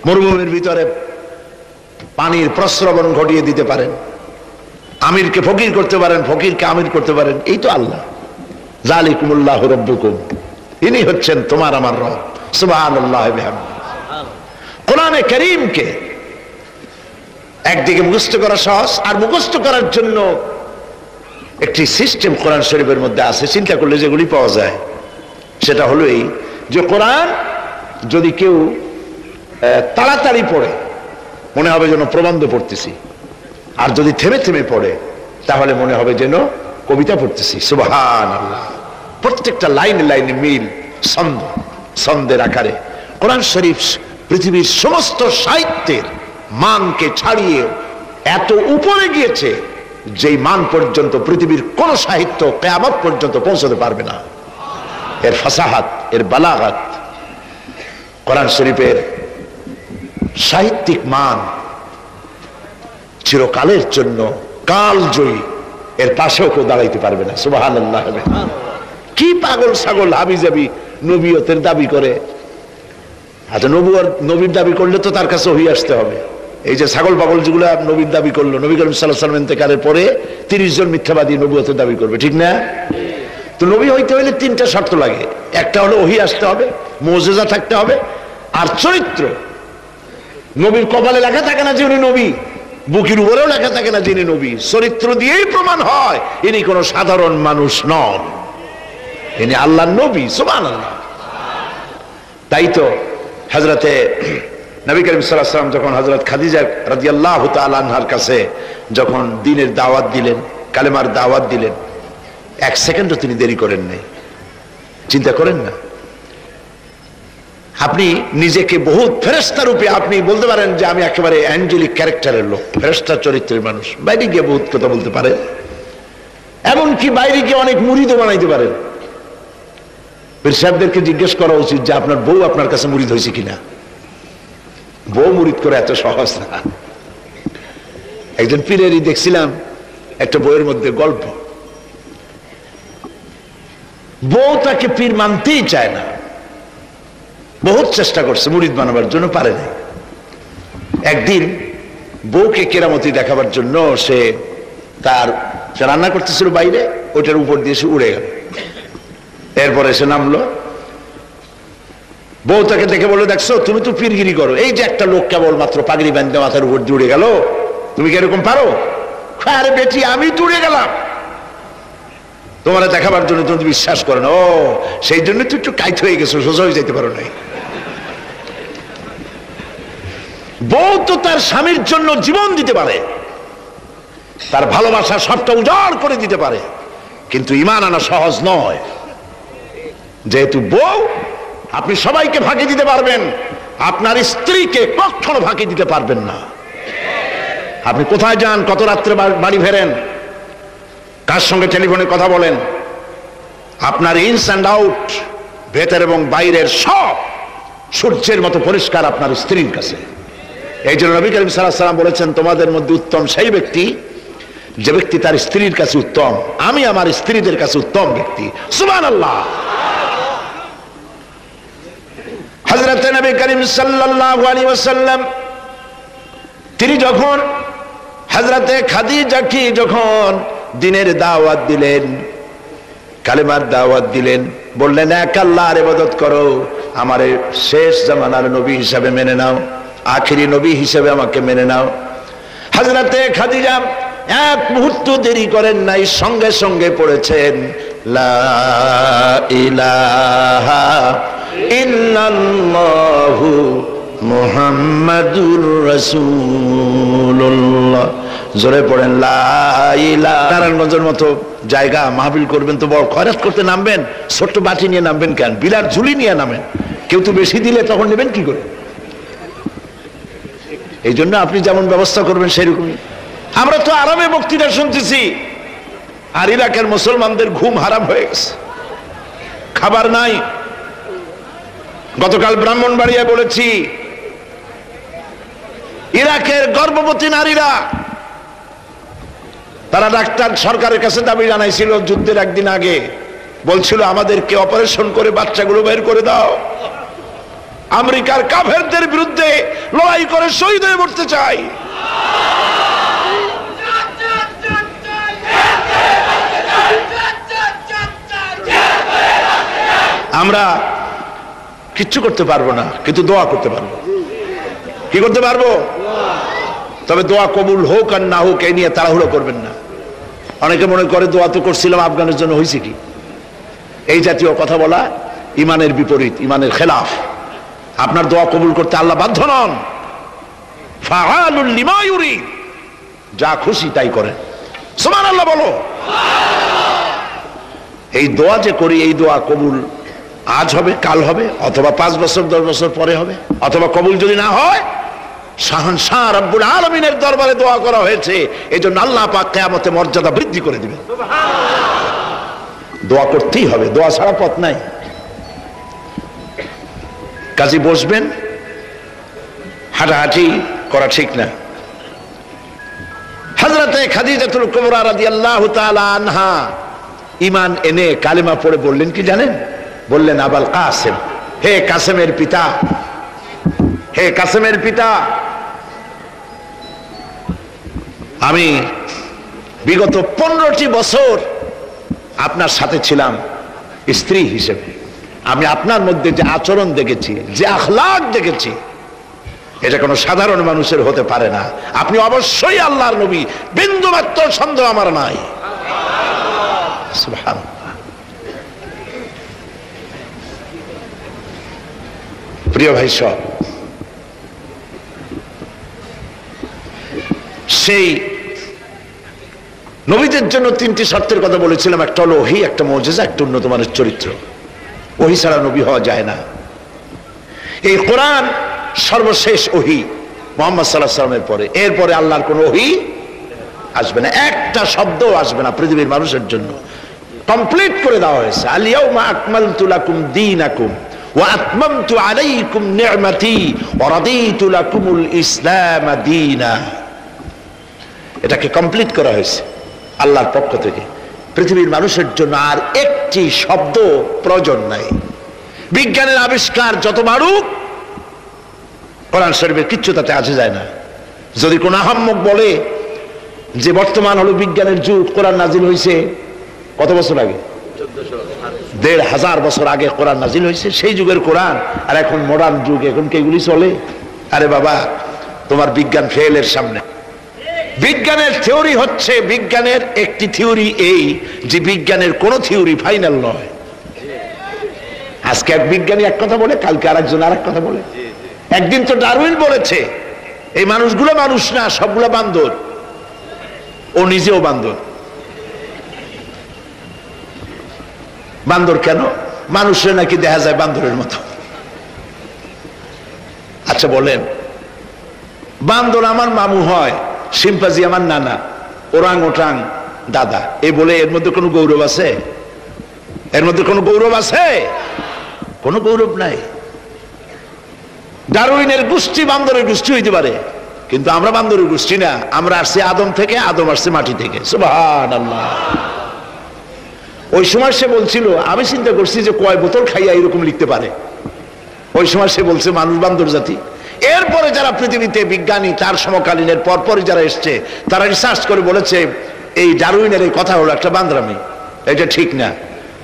Speaker 1: মরুভূমির ভিতরে পানির প্রস্রবণ ঘটিয়ে দিতে পারেন, আমিরকে ফকির করতে পারেন, ফকিরকে আমির করতে পারেন। এই তো আল্লাহ। যালিকুমুল্লাহু রাব্বুকুম, ইনি হচ্ছেন তোমার আমার রব। সুবহানাল্লাহি বিহামদিহি। কোরআনে কারীমকে একদিকে মুখস্থ করা সহজ, আর মুখস্থ করার জন্য একটি সিস্টেম কোরআন শরীফের মধ্যে আছে, চিন্তা করলে যেগুলি পাওয়া যায়। সেটা হলো এই যে কোরআন যদি কেউ তাড়াতাড়ি পড়ে মনে হবে যেন প্রবন্ধ পড়তেছি, আর যদি থেমে থেমে পড়ে তাহলে মনে হবে যেন কবিতা পড়তেছি। সুবহানাল্লাহ। প্রত্যেকটা লাইনে লাইনে মিল, ছন্দের আকারে কোরআন শরীফ পৃথিবীর সমস্ত সাহিত্যের মানকে ছাড়িয়ে এত উপরে গিয়েছে যেই মান পর্যন্ত পৃথিবীর কোন সাহিত্য কিয়ামত পর্যন্ত পৌঁছতে পারবে না। এর ফাসাহাত, এর বালাগাত, কোরআন শরীফের সাহিত্যিক মান চিরকালের জন্য কালজয়ী, এর পাশেও কেউ দাঁড়াইতে পারবে না। সুবহানাল্লাহ। কি পাগল ছাগল হাবিজাবি নবিয়তের দাবি করে। আচ্ছা, নবীর দাবি করলে তো তার কাছে ওহী আসতে হবে, এই যে ছাগল পাগল যেগুলো নবীর দাবি করলো, নবী করিম সাল্লাল্লাহু আলাইহি ওয়াসাল্লাম ইন্তেকালের পরে 30 জন মিথ্যাবাদী নবুয়তের দাবি করবে, ঠিক না? তো নবী হইতে হলে 3টা শর্ত লাগে। একটা হলো ওহী আসতে হবে, মুজিজা থাকতে হবে, আর চরিত্র। নবীর কপালে লেখা থাকে না যে উনি নবী, বুকের উপরেও লেখা থাকে না যিনি নবী। চরিত্র দিয়েই প্রমাণ হয় ইনি কোনো সাধারণ মানুষ নন, ইনি আল্লাহর নবী। সুবহানাল্লাহ। তাই তো হযরতে নবী করিম সাল্লাল্লাহু আলাইহি ওয়াসাল্লাম যখন হযরত খাদিজা রাদিয়াল্লাহু তাআলা আনহার কাছে যখন দ্বীনের দাওয়াত দিলেন, কালেমার দাওয়াত দিলেন, 1 সেকেন্ডও তিনি দেরি করেন নাই। চিন্তা করেন না, আপনি নিজেকে বহুত ফেরেশতা রূপে আপনি বলতে পারেন যে আমি একেবারে অ্যাঞ্জেলিক ক্যারেক্টারের লোক, ফেরেশতা চরিত্রের মানুষ, বাইরে গিয়ে বহুত কথা বলতে পারে, এমনকি বাইরে গিয়ে অনেক মুরিদও বানাইতে পারেন। পীর সাহেবদেরকে জিজ্ঞেস করা উচিত যে আপনার বউ আপনার কাছে মুরিদ হয়েছে কিনা। বউ মুরিদ করে এত সহজ না। একজন পীরেরই দেখছিলাম একটা বইয়ের মধ্যে গল্প, বউ তাকে পীর মানতেই চায় না, বহুত চেষ্টা করছে মুরিদ বানাবার জন্য, পারে নাই। একদিন বউকে কেরামতি দেখাবার জন্য সে রান্না করতেছিল বাইরে, ওটার উপর দিয়ে সে উড়ে গেল। এরপরে সে নামলো, বউ তাকে দেখে বললো, দেখছো তুমি তো পীরগিরি করো, এই যে একটা লোক কেবল মাত্র পাগড়ি বাঁধতে মাথার উপর দিয়ে উড়ে গেল, তুমি কি এরকম পারো? আরে বেটি, আমি তো উড়ে গেলাম, তোমার দেখাবার জন্য তুমি বিশ্বাস করো না। ও, সেই জন্য তুই একটু কাইট হয়ে গেছো, সোজা হয়ে যেতে পারো নাই। বউ তো তার স্বামীর জন্য জীবন দিতে পারে, তার ভালোবাসা সবটা উজাড় করে দিতে পারে, কিন্তু ঈমান আনা সহজ নয়। যেহেতু বউ, আপনি সবাইকে ফাঁকি দিতে পারবেন, আপনার স্ত্রীকে কখনো ফাঁকি দিতে পারবেন না। আপনি কোথায় যান, কত রাত্রে বাড়ি ফেরেন, কার সঙ্গে টেলিফোনে কথা বলেন, আপনার ইনস অ্যান্ড আউট, ভেতর এবং বাইরের সব সূর্যের মতো পরিষ্কার আপনার স্ত্রীর কাছে। এই জন্য নবী করিম সাল্লাল্লাহু আলাইহি ওয়াসাল্লাম বলেছেন, তোমাদের মধ্যে উত্তম সেই ব্যক্তি যে ব্যক্তি তার স্ত্রীর কাছে উত্তম। আমি আমার স্ত্রীদের কাছে উত্তম ব্যক্তি। সুবহানাল্লাহ। হযরত নবী করিম সাল্লাল্লাহু আলাইহি ওয়াসাল্লাম তিনি যখন হযরতে খাদিজাকে যখন দ্বীনের দাওয়াত দিলেন, কালেমার দাওয়াত দিলেন, বললেন এক আল্লাহর ইবাদত করো, আমার শেষ জামানার নবী হিসাবে মেনে নাও, আখেরি নবী হিসেবে আমাকে মেনে নাও। হযরতে খাদিজা এক মুহূর্ত দেরি করেন নাই, সঙ্গে সঙ্গে পড়েছেন লা ইলাহা ইল্লাল্লাহু মুহাম্মাদুর রাসূলুল্লাহ। জোরে পড়েন লা ইলাহা। নারায়ণগঞ্জের মতো জায়গা মাহফিল করবেন তো বড় খয়রাত করতে নামবেন, ছোট্ট বাটি নিয়ে নামবেন কেন? বিলার ঝুলি নিয়ে নামেন, কেউ তো বেশি দিলে তখন নেবেন কি করে? এই জন্য আপনি যেমন ব্যবস্থা করবেন সেরকমই। আমরা তো আরামে বক্তৃতা শুনতেছি, আর ইরাকের মুসলমানদের ঘুম হারাম হয়ে গেছে, খাবার নাই। গতকাল ব্রাহ্মণবাড়িয়া বলেছি, ইরাকের গর্ভবতী নারীরা তারা ডাক্তার সরকারের কাছে দাবি জানাইছিল যুদ্ধের একদিন আগে, বলছিল আমাদেরকে অপারেশন করে বাচ্চাগুলো বের করে দাও, আমেরিকার কাফেরদের বিরুদ্ধে লড়াই করে শহীদ হয়ে মরতে চাই। আমরা কিচ্ছু করতে পারবো না, কিন্তু দোয়া করতে পারবো। কি করতে পারবো? তবে দোয়া কবুল হোক আর না হোক এই নিয়ে তাড়াহুড়ো করবেন না। অনেকে মনে করে দোয়া তো করছিলাম, আফগানের জন্য হয়েছে কি? এই জাতীয় কথা বলা ইমানের বিপরীত, ইমানের খেলাফ। আপনার দোয়া কবুল করতে আল্লাহ বাধ্য নন। ফাআলুল লিমা ইউরিদ, যা খুশি তাই করেন। সুবহানাল্লাহ বলো। এই দোয়া যে করি, এই দোয়া কবুল আজ হবে, কাল হবে, অথবা 5 বছর 10 বছর পরে হবে, অথবা কবুল যদি না হয়, শাহনশাহ রব্বুল আলামিনের দরবারে দোয়া করা হয়েছে, এই জন্য আল্লাহ পাক কিয়ামতে মর্যাদা বৃদ্ধি করে দিবেন। দোয়া করতেই হবে, দোয়া ছাড়া পথ নাই। কাজী বসবেন, হাঁটাহাঁটি করা ঠিক না। হযরতে খাদিজাতুল কুবরা রাদিয়াল্লাহু তাআলা আনহা ঈমান এনে কালেমা পড়ে বললেন কি জানেন? বললেন আবাল কাসেম, হে কাসেমের পিতা, হে কাসেমের পিতা। আমি বিগত 15টি বছর আপনার সাথে ছিলাম স্ত্রী হিসেবে। আমি আপনার মধ্যে যে আচরণ দেখেছি, যে আখলাক দেখেছি, এটা কোনো সাধারণ মানুষের হতে পারে না। আপনি অবশ্যই আল্লাহর নবী, বিন্দুমাত্র সন্দেহ আমার নাই। সুবহানাল্লাহ। প্রিয় ভাই সব, সেই নবীদের জন্য 3টি শর্তের কথা বলেছিলাম। একটা হলো ওহী, একটা মুজিজা, একটা উন্নত মানের চরিত্র। ওহী ছাড়া নবী হওয়া যায় না। এই কোরআন সর্বশেষ ওহী মুহাম্মদ সাল্লাল্লাহু আলাইহি ওয়াসাল্লামের পরে। এরপরে আল্লাহর কোনো ওহী আসবে না, একটা শব্দও আসবে না পৃথিবীর মানুষের জন্য। কমপ্লিট করে দেওয়া হয়েছে। আল ইয়াউমা আকমালতু লাকুম দীনাকুম ওয়া আতমামতু আলাইকুম নি'মাতি ওয়া রাদিতু লাকুমুল ইসলাম দীনা। এটাকে কমপ্লিট করা হয়েছে আল্লাহর পক্ষ থেকে। পৃথিবীর মানুষের জন্য আর একটি শব্দ প্রয়োজন নাই। বিজ্ঞানের আবিষ্কার যত বাড়ুক, কোরআন শরীফের কিচ্ছু তাতে আসে যায় না। যদি কোন আহাম্মক বলে যে বর্তমান হলো বিজ্ঞানের যুগ, কোরআন নাজিল হয়েছে কত বছর আগে? 1500 বছর আগে কোরআন নাজিল হয়েছে। সেই যুগের কোরআন আর এখন মডার্ন যুগ, এখন কি এগুলি চলে? আরে বাবা, তোমার বিজ্ঞান ফেলের সামনে। বিজ্ঞানের থিওরি হচ্ছে, বিজ্ঞানের একটি থিওরি এই যে বিজ্ঞানের কোন থিওরি ফাইনাল নয়। আজকে এক বিজ্ঞানী এক কথা বলে, কালকে আরেকজন আরেক কথা বলে। একদিন তো ডারউইন বলেছে এই মানুষগুলো মানুষ না, সবগুলো বান্দর। ও নিজেও বান্দর। বান্দর কেন? মানুষের নাকি দেখা যায় বান্দরের মতো। আচ্ছা বলেন, বান্দর আমার মামু হয়, শিম্পাজি আমার নানা, ওরাং ওটাং দাদা, এ বলে এর মধ্যে কোনো গৌরব আছে? এর মধ্যে কোনো গৌরব আছে? কোনো গৌরব নাই। ডারউইনের গোষ্ঠী বান্দরের গোষ্ঠী হইতে পারে, কিন্তু আমরা বান্দরের গোষ্ঠী না। আমরা আসছি আদম থেকে, আদম আসছে মাটি থেকে। সুবহানাল্লাহ। ওই সময় সে বলছিল, আমি চিন্তা করছি যে কয় বোতল খাইয়া এরকম লিখতে পারে। ওই সময় সে বলছে মানুষ বান্দর জাতি। এরপরে যারা পৃথিবীতে বিজ্ঞানী, তার সমকালীনের পরপরই যারা এসছে, তারা রিসার্চ করে বলেছে এই ডারউইনের এই কথা হলো একটা বান্দরামি, এটা ঠিক না।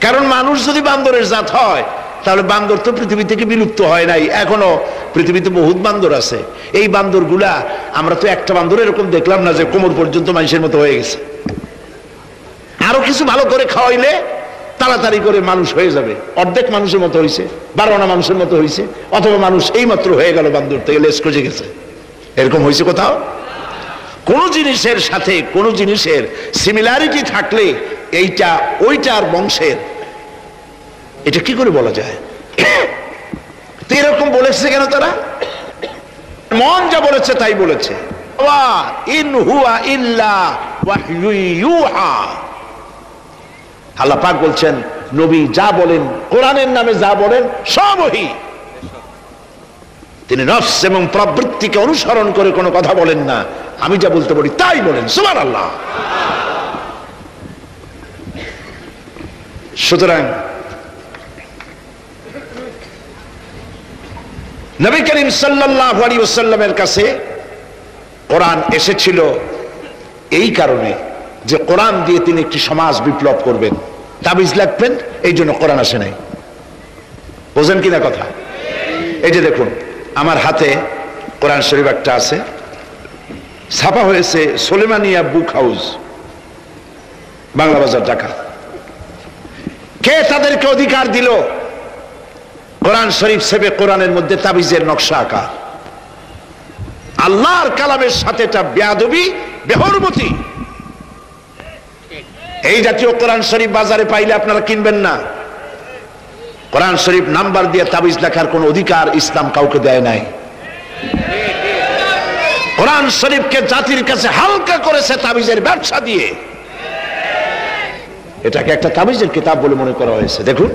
Speaker 1: কারণ মানুষ যদি বান্দরের জাত হয়, তাহলে বান্দর তো পৃথিবী থেকে বিলুপ্ত হয় নাই। এখনো পৃথিবীতে বহুত বান্দর আছে। এই বান্দরগুলা, আমরা তো একটা বান্দর এরকম দেখলাম না যে কোমর পর্যন্ত মানুষের মতো হয়ে গেছে। আরো কিছু ভালো করে খাওয়াইলে তাড়াতাড়ি করে মানুষ হয়ে যাবে। অর্ধেক মানুষের মতো হয়েছে, 12 মানুষের মতো হয়েছে, অথবা মানুষ এই মাত্র হয়ে গেল বান্দর থেকে লেজ কজে গেছে। এরকম হয়েছে কোথাও? কোন জিনিসের সাথে কোন জিনিসের সিমিলারিটি থাকলে এইটা ওইটার বংশের, এটা কি করে বলা যায়? তো এরকম বলেছে কেন তারা? মন যা বলেছে তাই বলেছে। ইন হুয়া ইল্লা ওয়াহয়ু ইউহা। আল্লাহ পাক বলছেন, নবী যা বলেন, কোরআনের নামে যা বলেন সব ওহী। তিনি নফস এবং প্রবৃত্তিকে অনুসরণ করে কোনো কথা বলেন না। আমি যা বলতে বলি তাই বলেন। সুবহানাল্লাহ। সুতরাং নবী করিম সাল্লাল্লাহু আলাইহি ওয়াসাল্লামের কাছে কোরআন এসেছিল এই কারণে যে কোরআন দিয়ে তিনি একটি সমাজ বিপ্লব করবেন, তাবিজ লাগবেন, এই জন্য কোরআন আসে নাই। বোঝেন কিনা কথা? এই যে দেখুন, আমার হাতে কোরআন শরীফ একটা আছে, ছাপা হয়েছে সুলেমানিয়া বুক হাউস, বাংলা বাজার, ঢাকা। কে তাদেরকে অধিকার দিল কোরআন শরীফ ছেপে কোরআনের মধ্যে তাবিজের নকশা আঁকা? আল্লাহর কালামের সাথে এটা বেয়াদবি, বেহরমতি। এই জাতীয় কোরআন শরীফ বাজারে পাইলে আপনারা কিনবেন না। কোরআন শরীফ নাম্বার দিয়ে তাবিজ লেখার কোন অধিকার ইসলাম কাউকে দেয় নাই। কোরআন শরীফকে জাতির কাছে হালকা করেছে তাবিজের ব্যবসা দিয়ে। এটাকে একটা তাবিজের কিতাব বলে মনে করা হয়েছে। দেখুন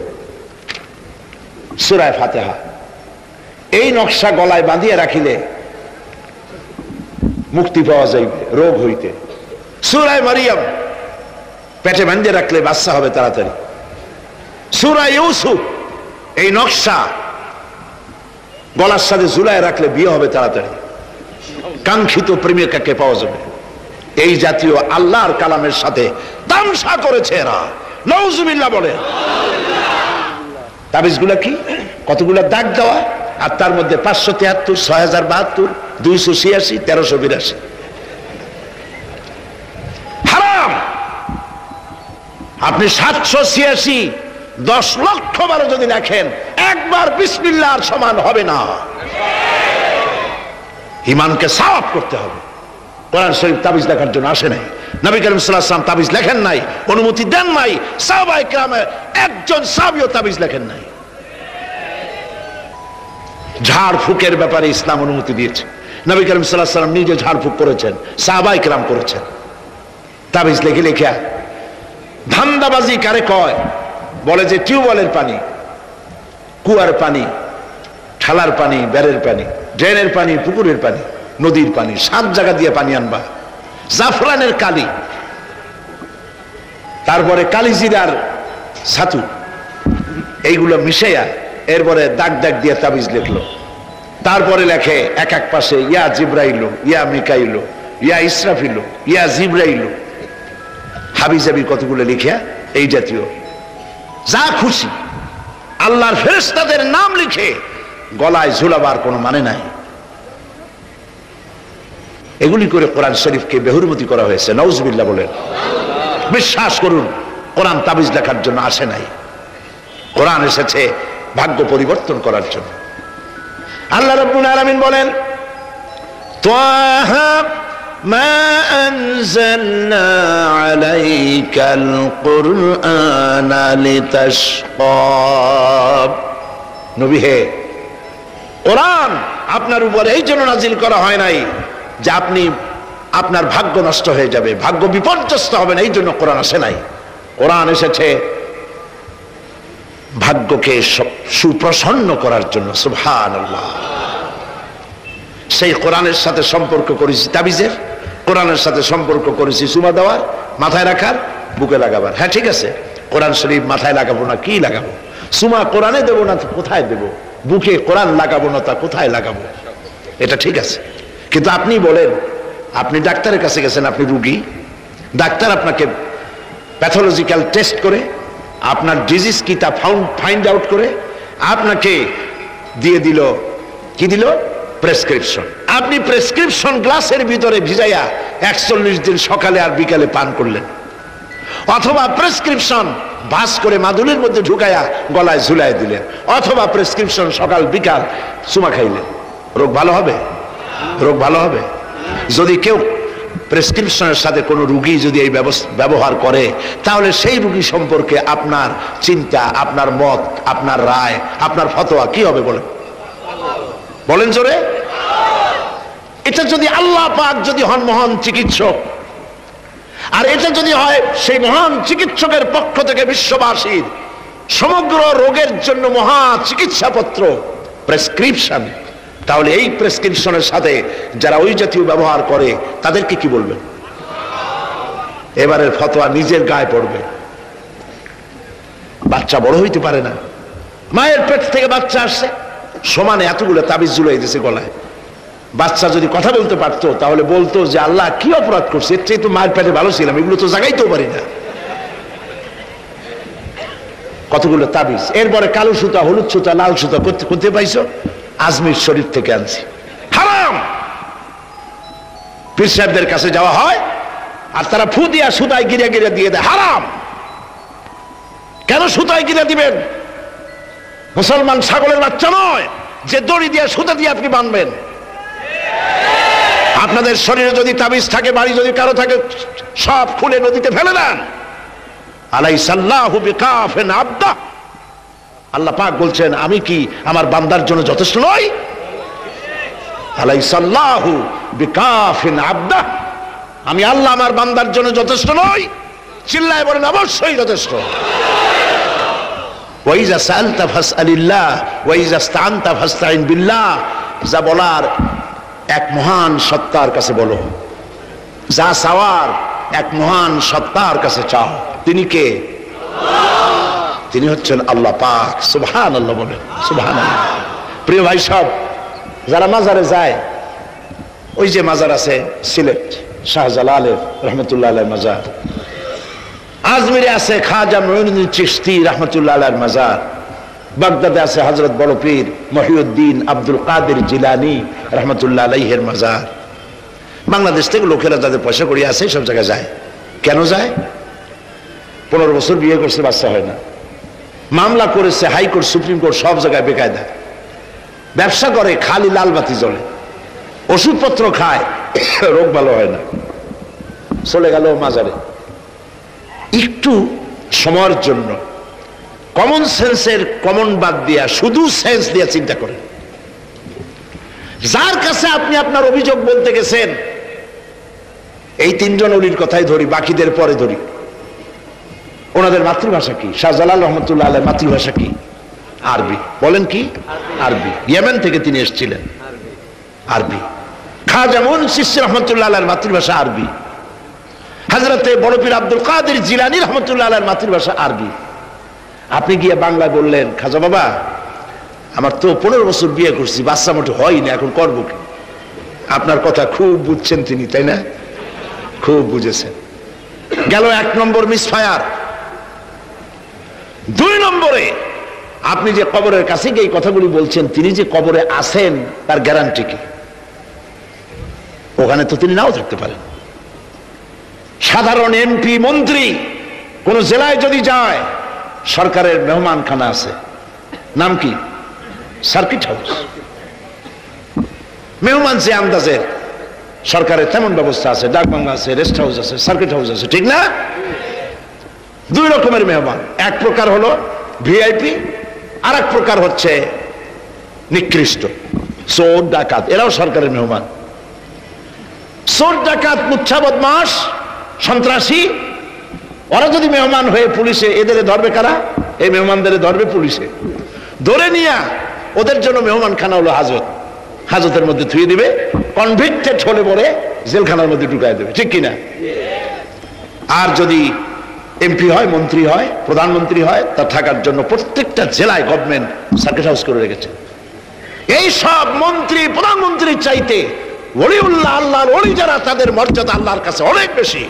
Speaker 1: সূরা ফাতিহা, এই নকশা গলায় বাঁধিয়ে রাখিলে মুক্তি পাওয়া যাইবে রোগ হইতে। সূরা মারিয়াম, পেটে বাঁধিয়ে রাখলে বাচ্চা হবে তাড়াতাড়ি। সূরা ইউসুফ, এই নকশা গলার সাথে ঝুলায় রাখলে বিয়ে হবে তাড়াতাড়ি, কাঙ্ক্ষিত প্রেমিকাকে পাওয়া যাবে। এই জাতীয় আল্লাহর কালামের সাথে তামসা করেছে এরা। নাউজুবিল্লাহ বলে। তাবিজগুলা কি? কতগুলা দাগ দেওয়া, আর তার মধ্যে 573, 6072, 286, 1382। হারাম। আপনি 786 10 লক্ষ বার যদি লেখেন, একবার বিসমিল্লাহর সমান হবে না। ইমানকে সাফ করতে হবে। কোরআন শরীফ তাবিজ লেখার জন্য আসে নাই। নবী করিম সাল্লাল্লাহু আলাইহি ওয়াসাল্লাম তাবিজ লেখেন নাই, অনুমতি দেন নাই। সাহাবায়ে কেরামের একজন সাহাবীও তাবিজ লেখেন নাই। ঝাড়ফুঁকের ব্যাপারে ইসলাম অনুমতি দিয়েছে। নবী করিম সাল্লাল্লাহু আলাইহি ওয়াসাল্লাম নিজে ঝাড়ফুঁক করেছেন, সাহাবায়ে কেরাম করেছেন। তাবিজ লিখে লিখে ধান্দাবাজি কারে কয়? বলে যে টিউবওয়েলের পানি, কুয়ার পানি, ঠালার পানি, বেড়ের পানি, ড্রেনের পানি, পুকুরের পানি, নদীর পানি, 7 জায়গা দিয়ে পানি আনবা। জাফরানের কালি, তারপরে কালিজিরার ছাতু, এইগুলো মিশাইয়া এরপরে দাগ দাগ দিয়ে তাবিজ লিখলো। তারপরে লেখে এক এক পাশে ইয়া জিব্রাইল, ইয়া মিকাইল, ইয়া ইসরাফিল, ইয়া জিব্রাইল, হাবিজাবি কতগুলো লিখিয়া এই জাতীয় যা খুশি আল্লাহর ফেরেশতাদের নাম লিখে গলায় ঝুলাবার কোনো মানে নাই। এগুলি করে কোরআন শরীফকে বেহুরমতি করা হয়েছে। নাউজুবিল্লাহ বলেন। বিশ্বাস করুন, কোরআন তাবিজ লেখার জন্য আসে নাই। কোরআন এসেছে ভাগ্য পরিবর্তন করার জন্য। আল্লাহ রাব্বুল আলামিন বলেন, তাহা মা আনজালনা আলাইকাল কুরআনা লিতাশকা। নবী হে, কোরআন আপনার উপরে এই জন্য নাজিল করা হয় নাই যে আপনি আপনার ভাগ্য নষ্ট হয়ে যাবে, ভাগ্য বিপর্যস্ত হবেন, এই জন্য কোরআন আসে নাই। কোরআন এসেছে ভাগ্যকে সুপ্রসন্ন করার জন্য। সুবহানাল্লাহ। সেই কোরআনের সাথে সম্পর্ক করেছি তাবিজের, কোরআনের সাথে সম্পর্ক করেছি চুমা দেওয়ার, মাথায় রাখার, বুকে লাগাবার। হ্যাঁ ঠিক আছে, কোরআন শরীফ মাথায় লাগাবো না কি লাগাবো? চুমা কোরআনে দেবো না কোথায় দেবো? বুকে কোরআন লাগাবো না তা কোথায় লাগাবো? এটা ঠিক আছে। কিন্তু আপনি বলেন, আপনি ডাক্তারের কাছে গেছেন, আপনি রুগী, ডাক্তার আপনাকে প্যাথোলজিক্যাল টেস্ট করে আপনার ডিজিজ কি তা ফাইন্ড আউট করে আপনাকে দিয়ে দিল, কি দিল? প্রেসক্রিপশন। আপনি প্রেসক্রিপশন গ্লাসের ভিতরে ভিজাইয়া 41 দিন সকালে আর বিকালে পান করলেন, অথবা প্রেসক্রিপশন ভাস করে মাদুলির মধ্যে ঢুকাইয়া গলায় ঝুলাই দিলেন, অথবা প্রেসক্রিপশন সকাল বিকাল চুমা খাইলেন। রোগ ভালো হবে? রোগ ভালো হবে? যদি কেউ প্রেসক্রিপশনের সাথে কোনো রুগী যদি এই ব্যবহার করে, তাহলে সেই রুগী সম্পর্কে আপনার চিন্তা, আপনার মত, আপনার রায়, আপনার ফতোয়া কি হবে বলেন? বলেন জোরে। এটা যদি আল্লাহ পাক যদি হন মহান চিকিৎসক, আর এটা যদি হয় সেই মহান চিকিৎসকের পক্ষ থেকে বিশ্ববাসীর সমগ্র রোগের জন্য মহা চিকিৎসাপত্র প্রেসক্রিপশন, তাহলে এই প্রেসক্রিপশনের সাথে যারা ওই জাতীয় ব্যবহার করে তাদেরকে কি বলবেন? এবারের ফতোয়া নিজের গায়ে পড়বে। বাচ্চা বড় হইতে পারে না, মায়ের পেট থেকে বাচ্চা আসছে, সমানে এতগুলো তাবিজ ঝুলাই দিয়েছে গলায়। বাচ্চা যদি কথা বলতে পারতো তাহলে বলতো যে আল্লাহ কি অপরাধ করছে, এর চেয়ে তো মায়ের পেটে ভালো ছিলাম, এগুলো তো জাগাইতেও পারি না। কতগুলো তাবিজ। এরপরে কালো সুতা, হলুদ সুতা, লাল সুতা করতে পাইছো? আজমির শরীফ থেকে আনছি। হারাম। পীর সাহেবদের কাছে যাওয়া হয় আর তারা ফু দিয়া সুতায় গিরে গিরে দিয়ে দেয়। হারাম। কেন সুতায় গিরে দিবেন? মুসলমান ছাগলের বাচ্চা নয় যে দড়ি দিয়ে সুতা দিয়ে আপনি বাঁধবেন। আপনাদের শরীরে যদি তাবিজ থাকে, বাড়ি যদি কারো থাকে, সব খুলে নদীতে ফেলে দেন। আলাইসাল্লাহু বিকাফিন আবদা। আল্লাহ পাক বলছেন, আমি কি আমার বান্দার জন্য যথেষ্ট নই? আলাইসাল্লাহু বিকাফিন আবদা। আমি আল্লাহ আমার বান্দার জন্য যথেষ্ট নই? চিল্লায় বলেন অবশ্যই যথেষ্ট। ওয়াইজা সালতা ফাসআলিল্লাহ ওয়াইজা ইসতাআনতা ফাসতাইন বিল্লাহ। যা বলার এক মহান সত্তার কাছে বলো, যা চাওয়ার এক মহান সত্তার কাছে চাও। তিনি কে? তিনি হচ্ছেন আল্লাহ পাক। সুবহানাল্লাহ বলেন, সুবহানাল্লাহ। প্রিয় ভাই সব, যারা মাজারে যায়, ওই যে মাজার আছে সিলেট, শাহজালালের রহমতুল্লাহ আলাইহির মাজার, আজমিরে আছে খাজা মুঈনুদ্দিন চিশতি রহমতুল্লাহ আলাইহির মাজার, বাগদাদে আছে হযরত বড় পীর মহিউদ্দিন আব্দুল কাদের জিলানী রহমতুল্লাহ আলাইহির মাজার। বাংলাদেশ থেকে লোকেরা যাদের পয়সা কড়ি আছে সব জায়গায় যায়। কেন যায়? 15 বছর বিয়ে করছে, বাচ্চা হয় না, মামলা করেছে হাইকোর্ট সুপ্রিম কোর্ট, সব জায়গায় বেকায়দা, ব্যবসা করে খালি লাল বাতি জ্বলে, ওষুধপত্র খায় রোগ ভালো হয় না, চলে গেল মাজারে। একটু সময়ের জন্য কমন সেন্সের কমন বাদ দিয়া শুধু সেন্স দিয়া চিন্তা করেন। যার কাছে আপনি আপনার অভিযোগ বলতে গেছেন, এই 3 জন ওলির কথাই ধরি, বাকিদের পরে ধরি। ওনাদের মাতৃভাষা কি? শাহজালাল রহমতুল্লাহ আলাইহির মাতৃভাষা কি? আরবি। বলেন কি? আরবি। ইয়েমেন থেকে তিনি এসেছিলেন, আরবি। খাজা মুঈনুদ্দিন চিশতি রহমতুল্লাহ আলাইহির মাতৃভাষা আরবি। হযরতে বড় পীর আব্দুল কাদের জিলানী রহমতুল্লাহ আলাইহির মাতৃভাষা আরবি। আপনি গিয়ে বাংলায় বললেন, খাজা বাবা আমার তো 15 বছর বিয়ে করছি, বাচ্চা মোটে হয় না, এখন করবো কি? আপনার কথা খুব বুঝছেন তিনি, তাই না? খুব বুঝেছেন। গেল 1 নম্বর মিসফায়ার। 2 নম্বরে আপনি যে কবরের কাছে গিয়ে এই কথাগুলি বলছেন, তিনি যে কবরে আছেন তার গ্যারান্টি কি? ওখানে তো তিনি নাও থাকতে পারেন। সাধারণ এমপি মন্ত্রী কোন জেলায় যদি যায়, সরকারের মেহমানখানা আছে, নাম কি? Circuit house. মেহমান যে আন্দাজের, সরকারের তেমন ব্যবস্থা আছে, ডাকবাংলা আছে, রেস্ট হাউস আছে, সার্কিট হাউস আছে, ঠিক না? 2 রকমের মেহমান। এক প্রকার হলো ভিআইপি, আর এক প্রকার হচ্ছে নিকৃষ্ট, চোর ডাকাত, এরাও সরকারের মেহমান। চোর ডাকাত মুচ্ছা বদমাশ সন্ত্রাসী, ওরা যদি মেহমান হয়ে পুলিশে, এদের ধরবে কারা? এই মেহমানদের ধরবে পুলিশে, ধরে নিয়ে ওদের জন্য মেহমান খানা হলো হাজত, হাজতের মধ্যে থুয়ে দিবে, কনভিক্টেড হলে পরে জেলখানার মধ্যে ঢুকাই দেবে, ঠিক কিনা? আর যদি এমপি হয়, মন্ত্রী হয়, প্রধানমন্ত্রী হয়, তার থাকার জন্য প্রত্যেকটা জেলায় গভর্নমেন্ট সার্কিট হাউস করে রেখেছে। এই সব মন্ত্রী প্রধানমন্ত্রীর চাইতে ওলিউল্লাহ, আল্লাহর ওলি যারা, তাদের মর্যাদা আল্লাহর কাছে অনেক বেশি।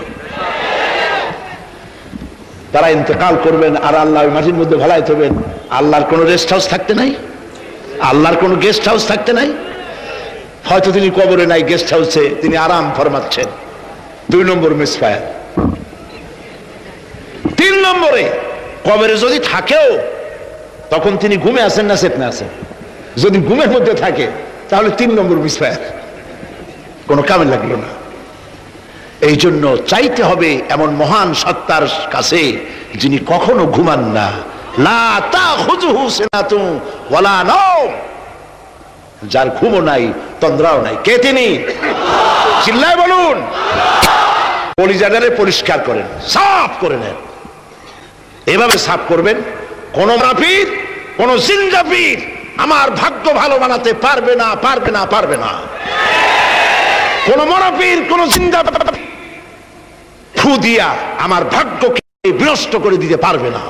Speaker 1: তারা ইন্তেকাল করবেন আর আল্লাহ মাটির মধ্যে ভালাই থবেন। আল্লাহর কোন রেস্ট হাউস থাকতে নাই, আল্লাহর কোন গেস্ট হাউস থাকতে নাই। হয়তো তিনি কবরে নাই, গেস্ট হাউসে তিনি আরাম ফরমাচ্ছেন। 2 নম্বর মিসফায়ার। 3 নম্বরে কবরে যদি থাকেও, তখন তিনি ঘুমে আছেন না চেতনা আছেন? যদি ঘুমের মধ্যে থাকে তাহলে 3 নম্বর মিসফায়ার, কোনো কামে লাগলো না। এই জন্য চাইতে হবে এমন মহান সত্তার কাছে, যিনি কখনো ঘুমান না। লা তাখুযুহু সিনাতুন ওয়ালা নাওম, যার ঘুমও নাই, তন্দ্রাও নাই। কে তিনি? চিল্লায় বলুন। কলিজাটারে পরিষ্কার করেন, সাফ করে নেন। এভাবে সাফ করবেন, কোন মাফির, কোন জিনজাফির আমার ভাগ্য ভালো বানাতে পারবে না, পারবে না, পারবে না। কোন মুনাফির, কোন জিনজাফির ফু দিয়া আমার ভাগ্যকে বিনষ্ট করে দিতে পারবে না।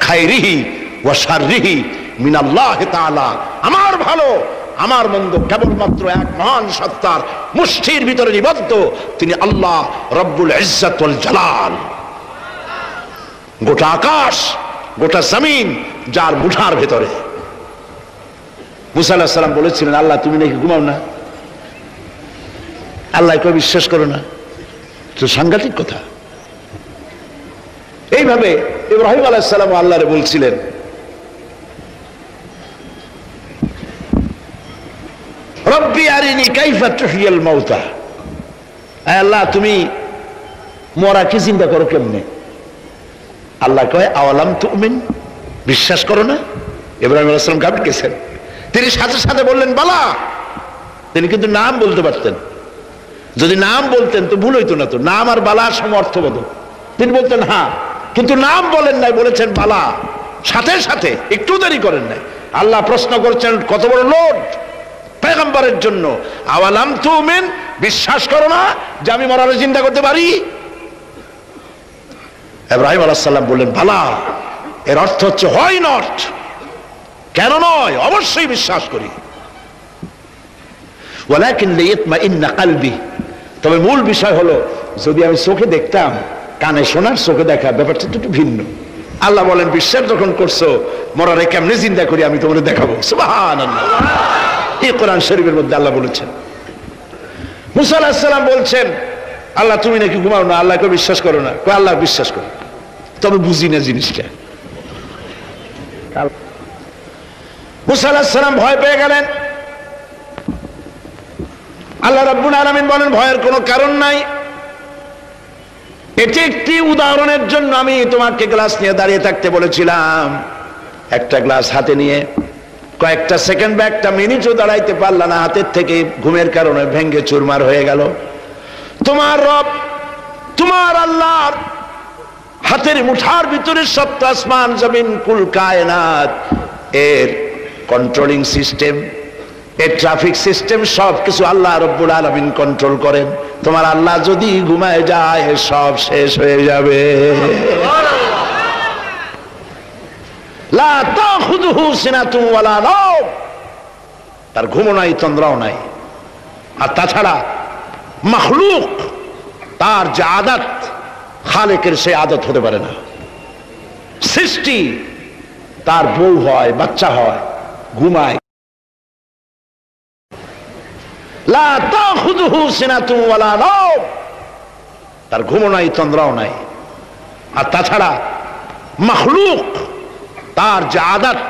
Speaker 1: খায়রিহি ওয়া শাররিহি মিনাল্লাহি তাআলা, আমার ভালো আমার মন্দ কেবলমাত্র এক মহান সত্তার মুষ্টির ভিতরে নিবদ্ধ, তিনি আল্লাহ রব্বুল ইজ্জত ওয়াল জালাল। গোটা আকাশ, গোটা জমিন যার মুঠার ভেতরে। মুসা আলাইহিস সালাম বলেছিলেন, আল্লাহ তুমি নাকি ঘুমাও না? আল্লাহ কেউ বিশ্বাস করো না? তো সাংঘাতিক কথা। এইভাবে ইব্রাহিম আলাইহিস সালাম আল্লাহরে বলছিলেন, রব্বি আরিনি কাইফা তুহিয়াল মাউতা, আল্লাহ তুমি মরাকে জিন্দা করো কেমনে? আল্লাহ কয় আওয়ালাম তুমিন, বিশ্বাস করো না? ইব্রাহিম আলাইহিস সালাম ঘাবড়ে গেছেন। তিনি সাথে সাথে বললেন বালা। তিনি কিন্তু নাম বলতে পারতেন, যদি নাম বলতেন তো ভুল হইতো না। তো নাম আর বালা সমর্থবোধক। তিনি বলতেন হ্যাঁ, কিন্তু নাম বলেন নাই, বলেছেন বালা। সাথে সাথে একটু দেরি করেন নাই। আল্লাহ প্রশ্ন করছেন, কত বড় লোড পয়গম্বরের জন্য, আওয়ালাম তুমিন, বিশ্বাস করো না যে আমি মরারে জিন্দা করতে পারি? ইব্রাহিম আলাইহিস সালাম বললেন বালা। এর অর্থ হচ্ছে হয় নট, কেন নয়, অবশ্যই বিশ্বাস করি। ওয়ালাকিন লিয়াতমাইন্না কলবি, তবে মূল বিষয় হলো, যদি আমি চোখে দেখতাম, কানে শোনার, চোখে দেখা, ব্যাপারটা একটু ভিন্ন। আল্লাহ বলেন, বিশ্বাস যখন করছো, মরারে কেমনে চিন্তা করি আমি তোমাদের দেখাবো। সুবহানাল্লাহ, এই কোরআন শরীফের মধ্যে আল্লাহ বলেছেন। মুসা আলাইহিস সালাম বলছেন, আল্লাহ তুমি নাকি ঘুমাও না, আল্লাহকে বিশ্বাস করো না। কই আল্লাহ বিশ্বাস করো, তবে বুঝি না জিনিসটা। মুসা আলাইহিস সালাম ভয় পেয়ে গেলেন। আল্লাহ রাব্বুল আলামিন বলেন, ভয়ের কোনো কারণ নাই। এটি একটি উদাহরণের জন্য আমি তোমাকে গ্লাস নিয়ে দাঁড়িয়ে থাকতে বলেছিলাম। একটা গ্লাস হাতে নিয়ে কয়েকটা সেকেন্ড বা একটা মিনিটও দাঁড়াইতে পারলা না, হাতের থেকে ঘুমের কারণে ভেঙ্গে চুরমার হয়ে গেল। তোমার রব, তোমার আল্লাহর হাতের মুঠার ভিতরে সপ্ত আসমান জমিন কুল কায়নাত, এর কন্ট্রোলিং সিস্টেম, এর ট্রাফিক সিস্টেম সবকিছু আল্লাহ রাব্বুল আলামিন কন্ট্রোল করেন। তোমার আল্লাহ যদি ঘুমায় যায়, সব শেষ হয়ে যাবে। লা তাখুযুহু সিনাতুন ওয়ালা নাওম, তার ঘুমও নাই, তন্দ্রাও নাই। আর তাছাড়া মাখলুক, তার যে আদত, খালেকের সে আদত হতে পারে না। সৃষ্টি, তার বউ হয়, বাচ্চা হয়, ঘুমায়। লা তাখুযুহু সিনাতুন ওয়ালা নাওম, তার ঘুমও নাই, তন্দ্রাও নাই। আর তাছাড়া মাখলুক, তার যে আদত,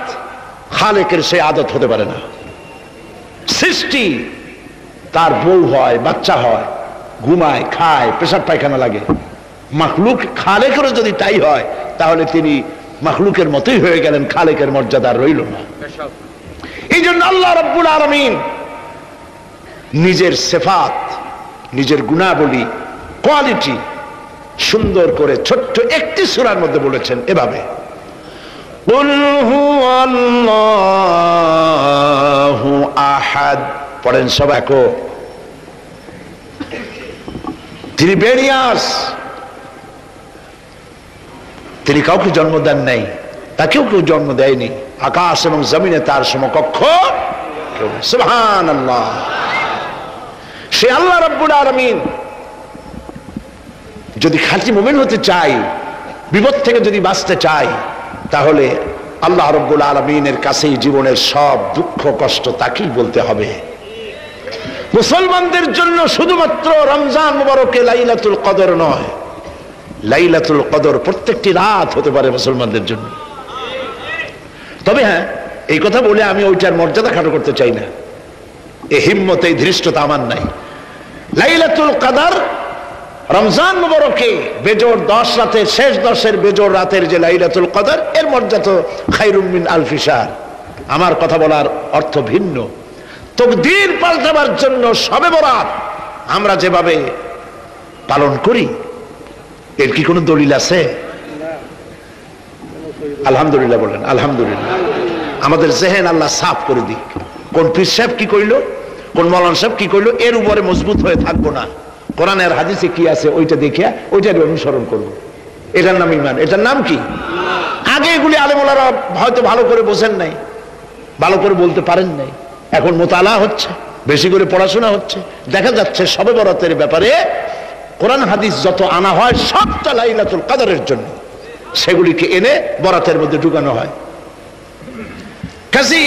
Speaker 1: খালেকের সে আদত হতে পারে না। সৃষ্টি, তার বউ হয়, বাচ্চা হয়, ঘুমায়, খায়, পেশাব পায়খানা লাগে। মাখলুক খালেকেরও যদি তাই হয়, তাহলে তিনি মাখলুকের মতোই হয়ে গেলেন, খালেকের মর্যাদা রইল না। এই জন্য আল্লাহ রাব্বুল আলামিন নিজের সিফাত, নিজের গুণাবলী, কোয়ালিটি সুন্দর করে ছোট্ট একটি সূরার মধ্যে বলেছেন এভাবে, কুল হুয়াল্লাহু আহাদ। পড়েন সবাই, তিনি বেনিয়াস, তিনি কাউকে জন্ম দেন নাই, তাকেও কেউ জন্ম দেয়নি। আকাশ এবং জমিনে তার সমকক্ষ কেউ। সুবহানাল্লাহ। সে আল্লাহ রাব্বুল আলামিন যদি খাঁটি মুমিন হতে চাই, বিপদ থেকে যদি বাঁচতে চাই, তাহলে আল্লাহ রাব্বুল আলামিনের কাছেই জীবনের সব দুঃখ কষ্ট তাকেই বলতে হবে। মুসলমানদের জন্য শুধুমাত্র রমজান মুবারকে লাইলাতুল কদর নয়, লাইলাতুল কদর প্রত্যেকটি রাত হতে পারে মুসলমানদের জন্য। তবে হ্যাঁ, এই কথা বলে আমি ওইটার মর্যাদা খাটো করতে চাই না, এই হিম্মত, এই ধৃষ্টতা আমার নাই। লাইলাতুল কদর রমজান মুবারকে বেজোড় 10 রাতের শেষ 10-এর বেজোড় রাতের যে লাইলাতুল কদর, এর মর্যাদা খায়রুম মিন আলফি শাহর। আমার কথা বলার অর্থ ভিন্ন। তকদীর পাল্টাবার জন্য শবে বরাত আমরা যেভাবে পালন করি, এর কি কোনো দলিল আছে? আলহামদুলিল্লাহ বলেন, আলহামদুলিল্লাহ। আমাদের জেহেন আল্লাহ সাফ করে দিক। কোন পীর সাহেব কি কইলো, কোন মৌলানা সাহেব কি কইলো, এর উপরে মজবুত হয়ে থাকবো না। কোরআনের হাদিসে কি আছে ওইটা দেখিয়া ওইটাকে অনুসরণ করবো। এটার নাম ঈমান। এটার নাম কি? আগে এগুলি আলেম ওলারা হয়তো ভালো করে বোঝেন নাই, ভালো করে বলতে পারেন নাই। এখন মোতালা হচ্ছে, বেশি করে পড়াশোনা হচ্ছে, দেখা যাচ্ছে শবে বরাতের ব্যাপারে কোরআন হাদিস যত আনা হয় সবটা লাইলাতুল কদরের জন্য, সেগুলিকে এনে বরাতের মধ্যে ঢুকানো হয়। কাজী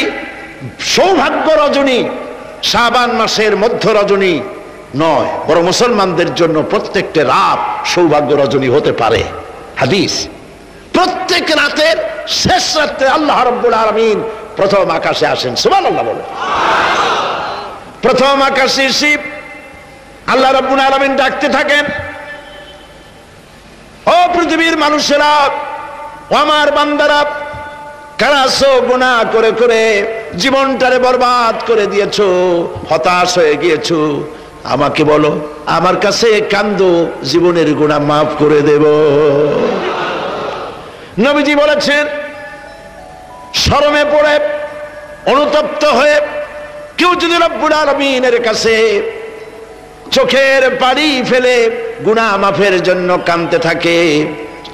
Speaker 1: সৌভাগ্য রজনী শাবান মাসের মধ্য রজনী নয়, বড় মুসলমানদের জন্য প্রত্যেকটা রাত সৌভাগ্য রজনী হতে পারে। হাদিস, প্রত্যেক রাতের শেষ রাতে আল্লাহ রাব্বুল আলামিন প্রথম আকাশে আসেন। সুবহানাল্লাহ বলে। প্রথম আকাশে শিব আল্লাহ রাব্বুল আলামিন ডাকতে থাকেন, ও পৃথিবীর মানুষেরা, ও আমার বান্দারা, কারা আছো গুনাহ করে করে জীবনটারে বরবাদ করে দিয়েছো, হতাশ হয়ে গিয়েছো, আমাকে বলো, আমার কাছে কান্দো, জীবনের গুনাহ মাফ করে দেব। নবীজি বলেছেন, শরমে পড়ে অনুতপ্ত হয়ে কেউ যদি রব্বুল আলামিনের কাছে চোখের পানি ফেলে গুনাহ মাফের জন্য কাঁদতে থাকে,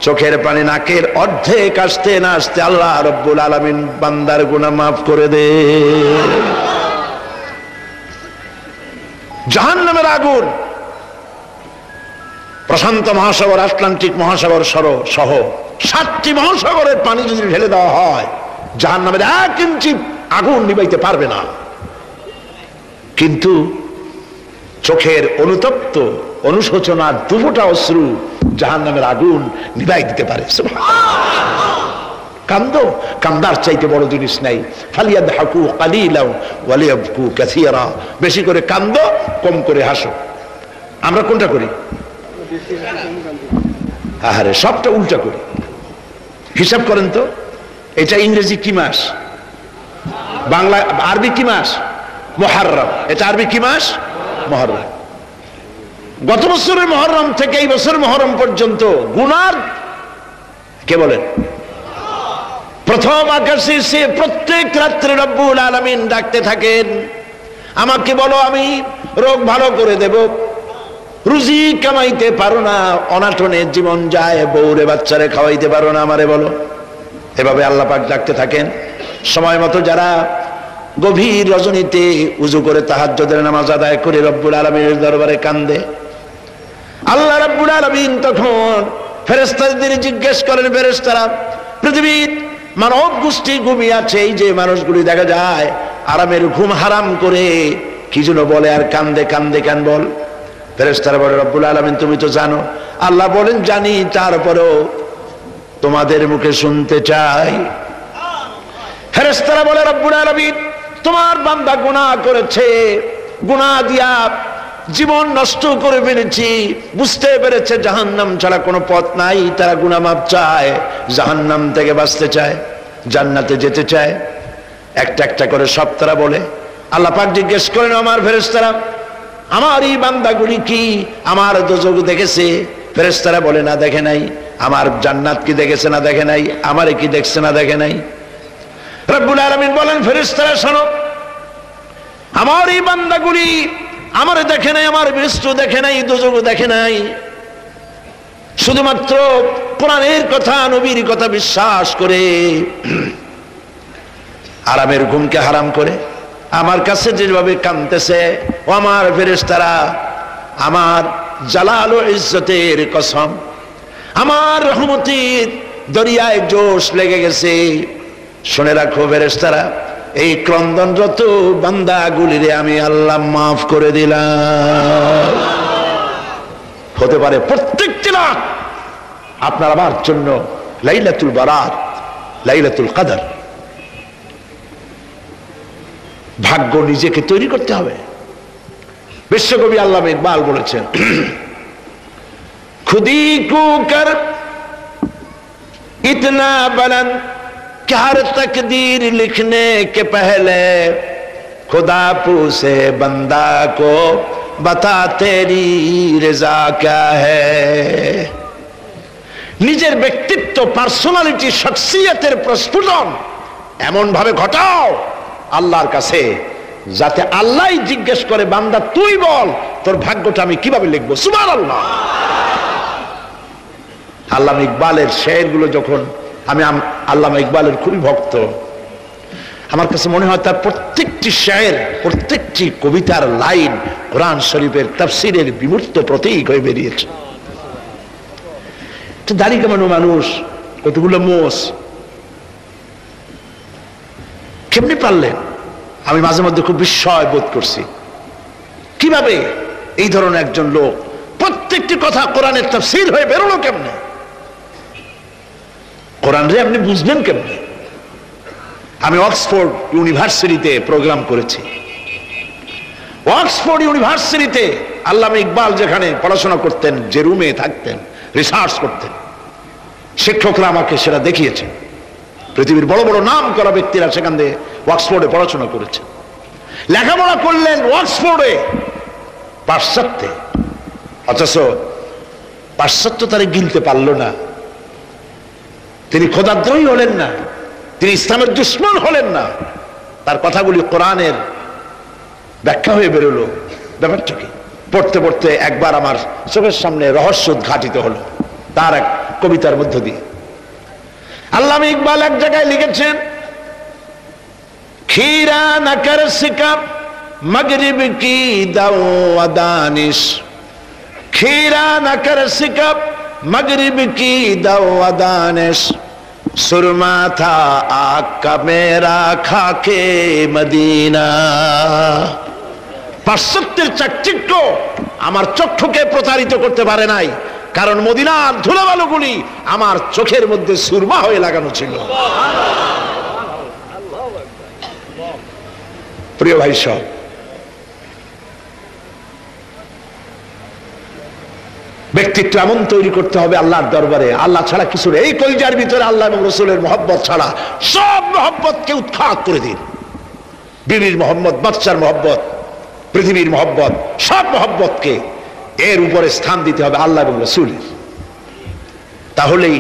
Speaker 1: চোখের পানি নাকের অর্ধেক আসতে না আসতে আল্লাহ রব্বুল আলামিন বান্দার গুনাহ মাফ করে দে। জাহান্নামের আগুন প্রশান্ত মহাসাগর, আটলান্টিক মহাসাগর সহ 7টি মহাসাগরের পানি যদি ঢেলে দেওয়া হয়, জাহান্নামের 1 ইঞ্চি আগুন নিবাইতে পারবে না। কিন্তু চোখের অনুতপ্ত অনুশোচনার 2 ফোঁটা অশ্রু জাহান্নামের আগুন নিবাই দিতে পারে। কান্দো, কান্দার চাইতে বড় জিনিস নাই। ফালিয়াদহাকু কালিলাও ওয়ালিয়াবকু কাসীরা, বেশি করে কান্দো, কম করে হাসো। আমরা কোনটা করি? আরে সবটা উল্টা করি। হিসাব করেন তো, এটা ইংরেজি কি মাস? বাংলা আরবি কি মাস? মুহররম। এটা আরবি কি মাস? মুহররম। গত বছরের মুহররম থেকে এই বছর মুহররম পর্যন্ত গুনার কে বলেন? প্রথম আকাশে সে প্রত্যেক রাত্রে রব্বুল আলামিন ডাকতে থাকেন, আমাকে বলো, আমি রোগ ভালো করে দেব। রুজি কামাইতে পারো না, অনাটনে জীবন যায়, বউরে বাচ্চারে খাওয়াইতে পারো না, আমারে বলো। এভাবে আল্লাহ পাক ডাকতে থাকেন। সময় মতো যারা গভীর রজনীতে উজু করে তাহাজ্জুদের নামাজ আদায় করে রব্বুল আলামিনের দরবারে কান্দে, আল্লাহ রব্বুল আলামিন তখন ফেরেশতাদের জিজ্ঞেস করেন, ফেরেশতারা, পৃথিবীর মানব গোষ্ঠী ঘুমিয়ে আছে, এই যে মানুষগুলি দেখা যায় আরামের ঘুম হারাম করে কি যেন বলে আর কান্দে, কান্দে কেন বল? ফেরেশতারা বলে, রব্বুল আলামিন তুমি তো জানো। আল্লাহ বলেন, জানি, তারপরেও তোমাদের মুখে শুনতে চাই। ফেরেশতারা বলে, রব্বুল আলামিন তোমার বান্দা গুনাহ করেছে, গুনাহ দিয়া জীবন নষ্ট করে ফেলেছি, বুঝতে পেরেছে জাহান্নাম ছাড়া কোনো পথ নাই, তারা গুনাহ মাপ চায়, জাহান্নাম থেকে বাঁচতে চায়, জান্নাতে যেতে চায়। একটা একটা করে সব তারা বলে। আল্লাহ পাক জিজ্ঞেস করেন, আমার ফেরেশতারা, আমার এই বান্দাগুলি কি আমার দোজখ দেখেছে? ফেরেশতারা বলে, না, দেখে নাই। আমার জান্নাত কি দেখেছে? না, দেখে নাই। আমারে কি দেখছে? না, দেখে নাই। রব্বুল আলামিন বলেন, ফেরেশতারা শোনো, আমার এই বান্দাগুলি আমারে দেখে নাই, আমার বেহেশত দেখে নাই, দোজখ দেখে নাই, শুধুমাত্র কোরআনের কথা, নবীর কথা বিশ্বাস করে আরামের ঘুমকে হারাম করে আমার কাছে যেভাবে কাঁদতেছে, ও আমার ফেরেশতারা, আমার জালাল ও ইজ্জতের কসম, আমার রহমতের দরিয়ায় জোশ লেগে গেছে। শুনে রাখো ফেরেশতারা, এই ক্রন্দনরত বান্দাগুলিরে আমি আল্লাহ মাফ করে দিলাম। হতে পারে প্রত্যেকটি রাত আপনার আমার জন্য লাইলাতুল বারাত, লাইলাতুল কদর। ভাগ্য নিজেকে তৈরি করতে হবে। বিশ্বকবি আল্লামা ইকবাল বলেছেন, খুদি কু কর ইতনা বুলন্দ कि हर तकदीर लिखने के पहले खुदा पूछे बंदा को बता तेरी रजा क्या है। নিজের ব্যক্তিত্ব, পার্সোনালিটি, শখসিয়তের প্রস্ফুটন এমন ভাবে ঘটাও আল্লাহর কাছে, যাতে আল্লাহই জিজ্ঞেস করে, বান্দা তুই বল তোর ভাগ্যটা আমি কিভাবে লিখবো। সুবহানাল্লাহ। আল্লামা ইকবালের শেরগুলো যখন আমি আল্লামা ইকবালের খুবই ভক্ত, আমার কাছে মনে হয় তার প্রত্যেকটি শের, প্রত্যেকটি কবিতার লাইন কোরআন শরীফের তাফসীরের বিমূর্ত প্রতীক হয়ে বেরিয়েছে। দাড়ি কামানো মানুষ, কতগুলো মোষ, কেমনি পারলেন? আমি মাঝে মধ্যে খুব বিস্ময় বোধ করছি, কিভাবে এই ধরনের একজন লোক প্রত্যেকটি কথা কোরআনের তাফসীর হয়ে বেরোলো কেমনে? কোরআন রে আপনি বুঝবেন কেমনে? আমি অক্সফোর্ড ইউনিভার্সিটিতে প্রোগ্রাম করেছি। অক্সফোর্ড ইউনিভার্সিটিতে আল্লামা ইকবাল যেখানে পড়াশোনা করতেন, যে রুমে থাকতেন, রিসার্চ করতেন, শিক্ষকরা আমাকে সেটা দেখিয়েছেন। পৃথিবীর বড় বড় নাম করা ব্যক্তিরা সেখান থেকে অক্সফোর্ডে পড়াশোনা করেছেন, লেখাপড়া করলেন অক্সফোর্ডে, পাশ্চাত্যে। অথচ পাশ্চাত্য তারা গিলতে পারল না। তিনি খোদাদ্রোহী হলেন না, তিনি ইসলামের দুশমন হলেন না। তার কথাগুলি কোরআনের ব্যাখ্যা হয়ে বেরোলো। ব্যাপারটা কি? পড়তে পড়তে একবার আমার চোখের সামনে রহস্য উদ্ঘাটিত হলো তার এক কবিতার মধ্য দিয়ে। আল্লামা ইকবাল এক জায়গায় লিখেছেন, खीरा न कर सिका मगरिब की दानिश खीरा न कर सिकब मगरिब की दवादानिश सुरमा था आग का मेरा खाके मदीना। পাশ্চাত্যের চাকচিক্য আমার চক্ষুকে প্রতারিত করতে পারে নাই, কারণ মদিনার ধুলাবালুগুলি আমার চোখের মধ্যে সুরমা হয়ে লাগানো ছিল। প্রিয় ভাই সব, ব্যক্তিত্ব এমন তৈরি করতে হবে আল্লাহর দরবারে, আল্লাহ ছাড়া কিছু নেই। এই কলিজার ভিতরে আল্লাহ এবং রসুলের মহব্বত ছাড়া সব মহব্বতকে উৎখাত করে দিন। বিবির মহব্বত, বাচ্চার মহব্বত, পৃথিবীর মহব্বত, সব মহব্বতকে এর উপরে স্থান দিতে হবে আল্লাহ এবং রসুলের। তাহলেই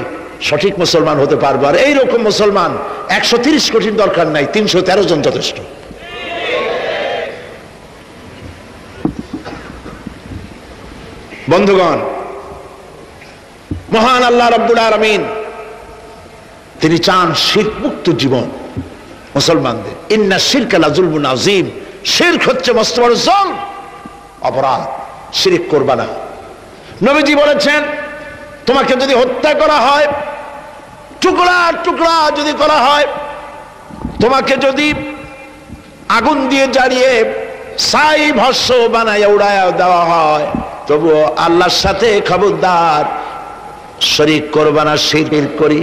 Speaker 1: সঠিক মুসলমান হতে পারবো। আর এইরকম মুসলমান 130 কোটির দরকার নাই, 313 জন যথেষ্ট। বন্ধুগণ, মহান আল্লাহ রাব্বুল আলামিন তিনি চান শিরক মুক্ত জীবন মুসলমানদের। ইন্না শিরকা লাযুলমুন আযীম, শিরক হচ্ছে মস্ত বড় জুলম, অপরাধ। শিরক করবা না। নবীজি বলেছেন, তোমাকে যদি হত্যা করা হয়, টুকরা টুকরা যদি করা হয়, তোমাকে যদি আগুন দিয়ে জ্বালিয়ে ছাই ভস্ম বানায় উড়ায় দেওয়া হয়, তবুও আল্লাহর সাথে খবরদার শরীক করবা না। শিরক করি,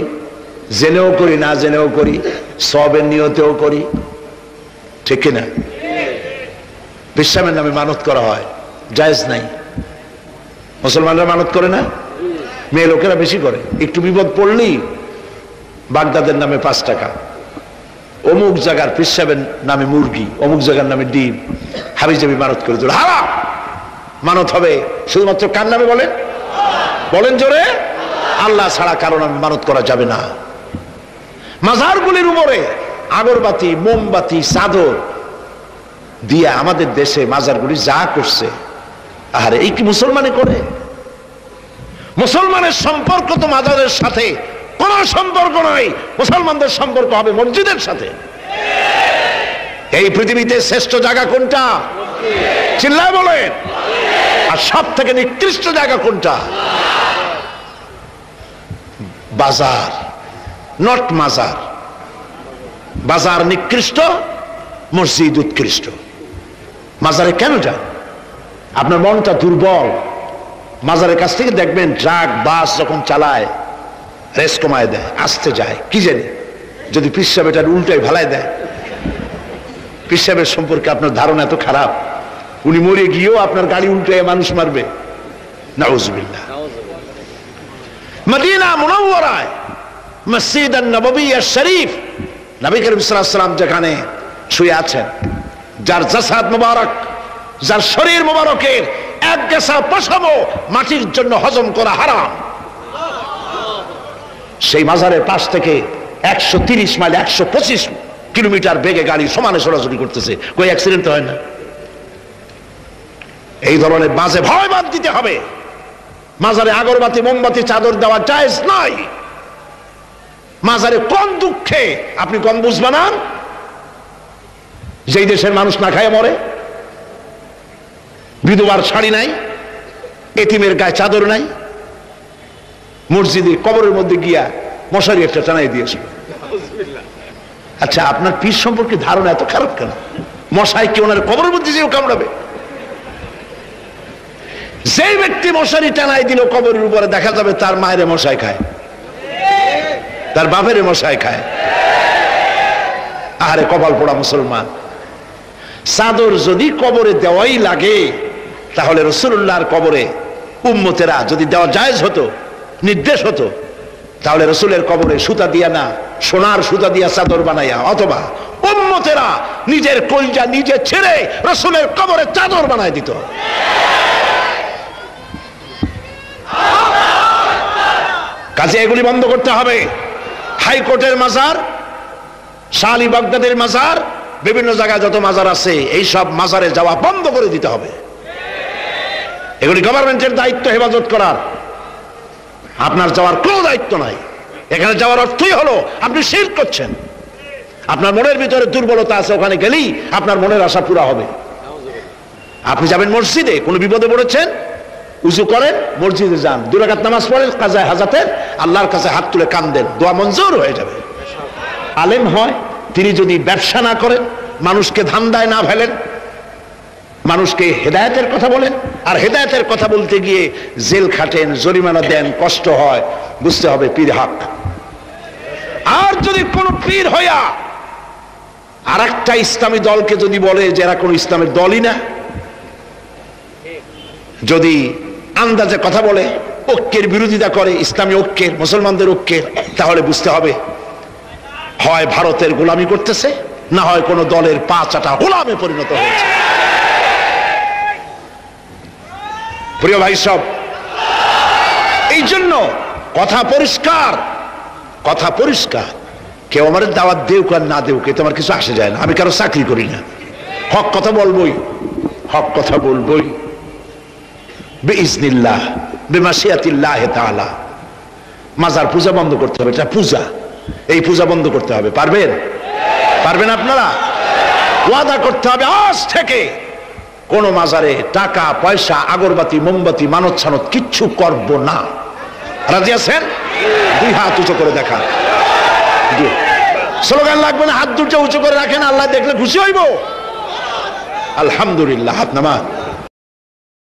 Speaker 1: জেনেও করি না জেনেও করি, সবের নিয়তেও করি, ঠিক না? বিশ্রামের নামে মানত করা হয়, জায়েজ নাই। মুসলমানরা মানত করে না, মেয়ে লোকেরা বেশি করে। একটু বিপদ পড়লেই বাগদাদের নামে 5 টাকা, অমুক জায়গার পিসাবের নামে মুরগি, অমুক জায়গার নামে ডিম, হাবিজাবি মানত করে দিল। হারাম মানত হবে শুধুমাত্র কার নামে বলেন? বলেন জোরে, আল্লাহ ছাড়া কারো নামে মানত করা যাবে না। মাজারগুলির উপরে আগরবাতি, মোমবাতি, চাদর দিয়ে আমাদের দেশে মাজারগুলি যা করছে, আরে এই কি মুসলমানে করে? মুসলমানের সম্পর্ক তো মাজারের সাথে কোন সম্পর্ক নাই, মুসলমানদের সম্পর্ক হবে মসজিদের সাথে। এই পৃথিবীতে শ্রেষ্ঠ জায়গা কোনটা? চিল্লায় বলেন। আর সব থেকে নিকৃষ্ট জায়গা কোনটা? বাজার, নট মাজার। বাজার নিকৃষ্ট, মসজিদ উৎকৃষ্ট। মাজারে কেন যান? আপনার মনটা দুর্বল। মাজারের কাছ থেকে দেখবেন ট্রাক বাস যখন চালায় রেস কমায় দেয়, আসতে যায়, কি জানি যদি পিসাব এটার উল্টায় ভালাই দেয়। পিসাবের সম্পর্কে আপনার ধারণা এত খারাপ, উনি মরে গিয়েও আপনার গাড়ি উল্টায় মানুষ মারবে। নাউজুবিল্লাহ। মদিনা মুনাওয়ারায় মসজিদ নববী শরীফ, নবী করিম সাল্লাল্লাহু আলাইহি ওয়াসাল্লাম যেখানে শুয়ে আছেন, যার জাসাদ মুবারক, যার শরীর মুবারকের এক গেসা পশমও মাটির জন্য হজম করা হারাম, সেই মাজারের পাশ থেকে 130 মাইল 125 কিলোমিটার বেগে গাড়ি সমানে চলাচল করতেছে, কই অ্যাক্সিডেন্ট হয় না? এই ধরনের বাজে ভয় বাদ দিতে হবে। মাজারে আগরবাতি, মোমবাতি, চাদর দেওয়া জায়েজ নাই। মাজারে কোন দুঃখে আপনি কম বুঝ বানান? যেই দেশের মানুষ না খায় মরে, বিধবার শাড়ি নাই, এতিমের গায়ে চাদর নাই, মসজিদে কবরের মধ্যে গিয়া মশারি একটা টানাই দিয়েছিল। আচ্ছা, আপনার পীর সম্পর্কে ধারণা এত খারাপ কেন? মশাই কি ওনার কবরের মধ্যে যেও কামড়াবে? যে ব্যক্তি মশারি টানাই দিল কবরের উপরে, দেখা যাবে তার মায়ের মশাই খায়, তার বাপের মশাই খায়। আরে কপাল পোড়া মুসলমান। চাদর যদি কবরে দেওয়াই লাগে, তাহলে রাসূলুল্লাহর কবরে উম্মতেরা যদি দেওয়া জায়েজ হতো, নির্দেশ হতো, তাহলে রাসূলের কবরে সুতা দিয়া না, সোনার সুতা দিয়া চাদর বানাইয়া, অথবা উম্মতেরা নিজের কলজা নিজে ছেড়ে রাসূলের কবরে চাদর বানায় দিত। কাজে এগুলি বন্ধ করতে হবে। হাইকোর্টের মাজার, শালি বাগদাদের মাজার, বিভিন্ন জায়গায় যত মাজার আছে, এই সব মাজারে যাওয়া বন্ধ করে দিতে হবে। এগুলি গভর্নমেন্টের দায়িত্ব হেফাজত করার, আপনার যাওয়ার কোনো দায়িত্ব নাই। এখানে যাওয়ার অর্থই হলো আপনি শিরক করছেন। আপনার মনের ভিতরে দুর্বলতা আছে, ওখানে গেলেই আপনার মনের আশা পুরা হবে। আপনি যাবেন মসজিদে, কোনো বিপদে পড়েছেন, উজু করেন, মসজিদে যান, 2 রাকাত নামাজ পড়েন কাজায়ে হাজাতের, আল্লাহর কাছে হাত তুলে কান্দেন, দোয়া মঞ্জুর হয়ে যাবে। আলেম হয় তিনি যদি ব্যবসা না করেন, মানুষকে ধান্দায় না ফেলেন, মানুষকে হেদায়েতের কথা বলেন, আর হেদায়েতের কথা বলতে গিয়ে জেল খাটেন, জরিমানা দেন, কষ্ট হয়, বুঝতে হবে পীর হক। আর যদি কোন পীর হইয়া আর একটা ইসলামী দলকে যদি বলে যে এরা কোন ইসলামের দলই না, যদি আন্দাজে কথা বলে, ঐক্যের বিরোধিতা করে, ইসলামী ঐক্যের, মুসলমানদের ঐক্যের, তাহলে বুঝতে হবে হয় ভারতের গোলামি করতেছে, না হয় কোন দলের পা চাটা গোলামে পরিণত হয়েছে। প্রিয় ভাই সব, এই জন্য কথা পরিষ্কার, কথা পরিষ্কার। কেউ আমার দাওয়াত দেউক আর না দেউক এতে আমার কিছু আসে যায় না, আমি কারো চাকরি করি না। হক কথা বলবই, হক কথা বলবই বিইজনিল্লাহ বিমাশিয়াতিল্লাহ তাআলা। মাজার পূজা বন্ধ করতে হবে, এটা পূজা, এই পূজা বন্ধ করতে হবে। পারবেন? পারবেন আপনারা? ওয়াদা করতে হবে আজ থেকে কোন মাজারে টাকা পয়সা, আগরবাতি, মোমবাতি, মানত ছানত কিচ্ছু করব না। রাজি আছেন? 2 হাত উঁচু করে দেখা। স্লোগান লাগবে না, হাত দুটো উঁচু করে রাখেন, আল্লাহ দেখলে খুশি হইব। আলহামদুলিল্লাহ, হাত নামান।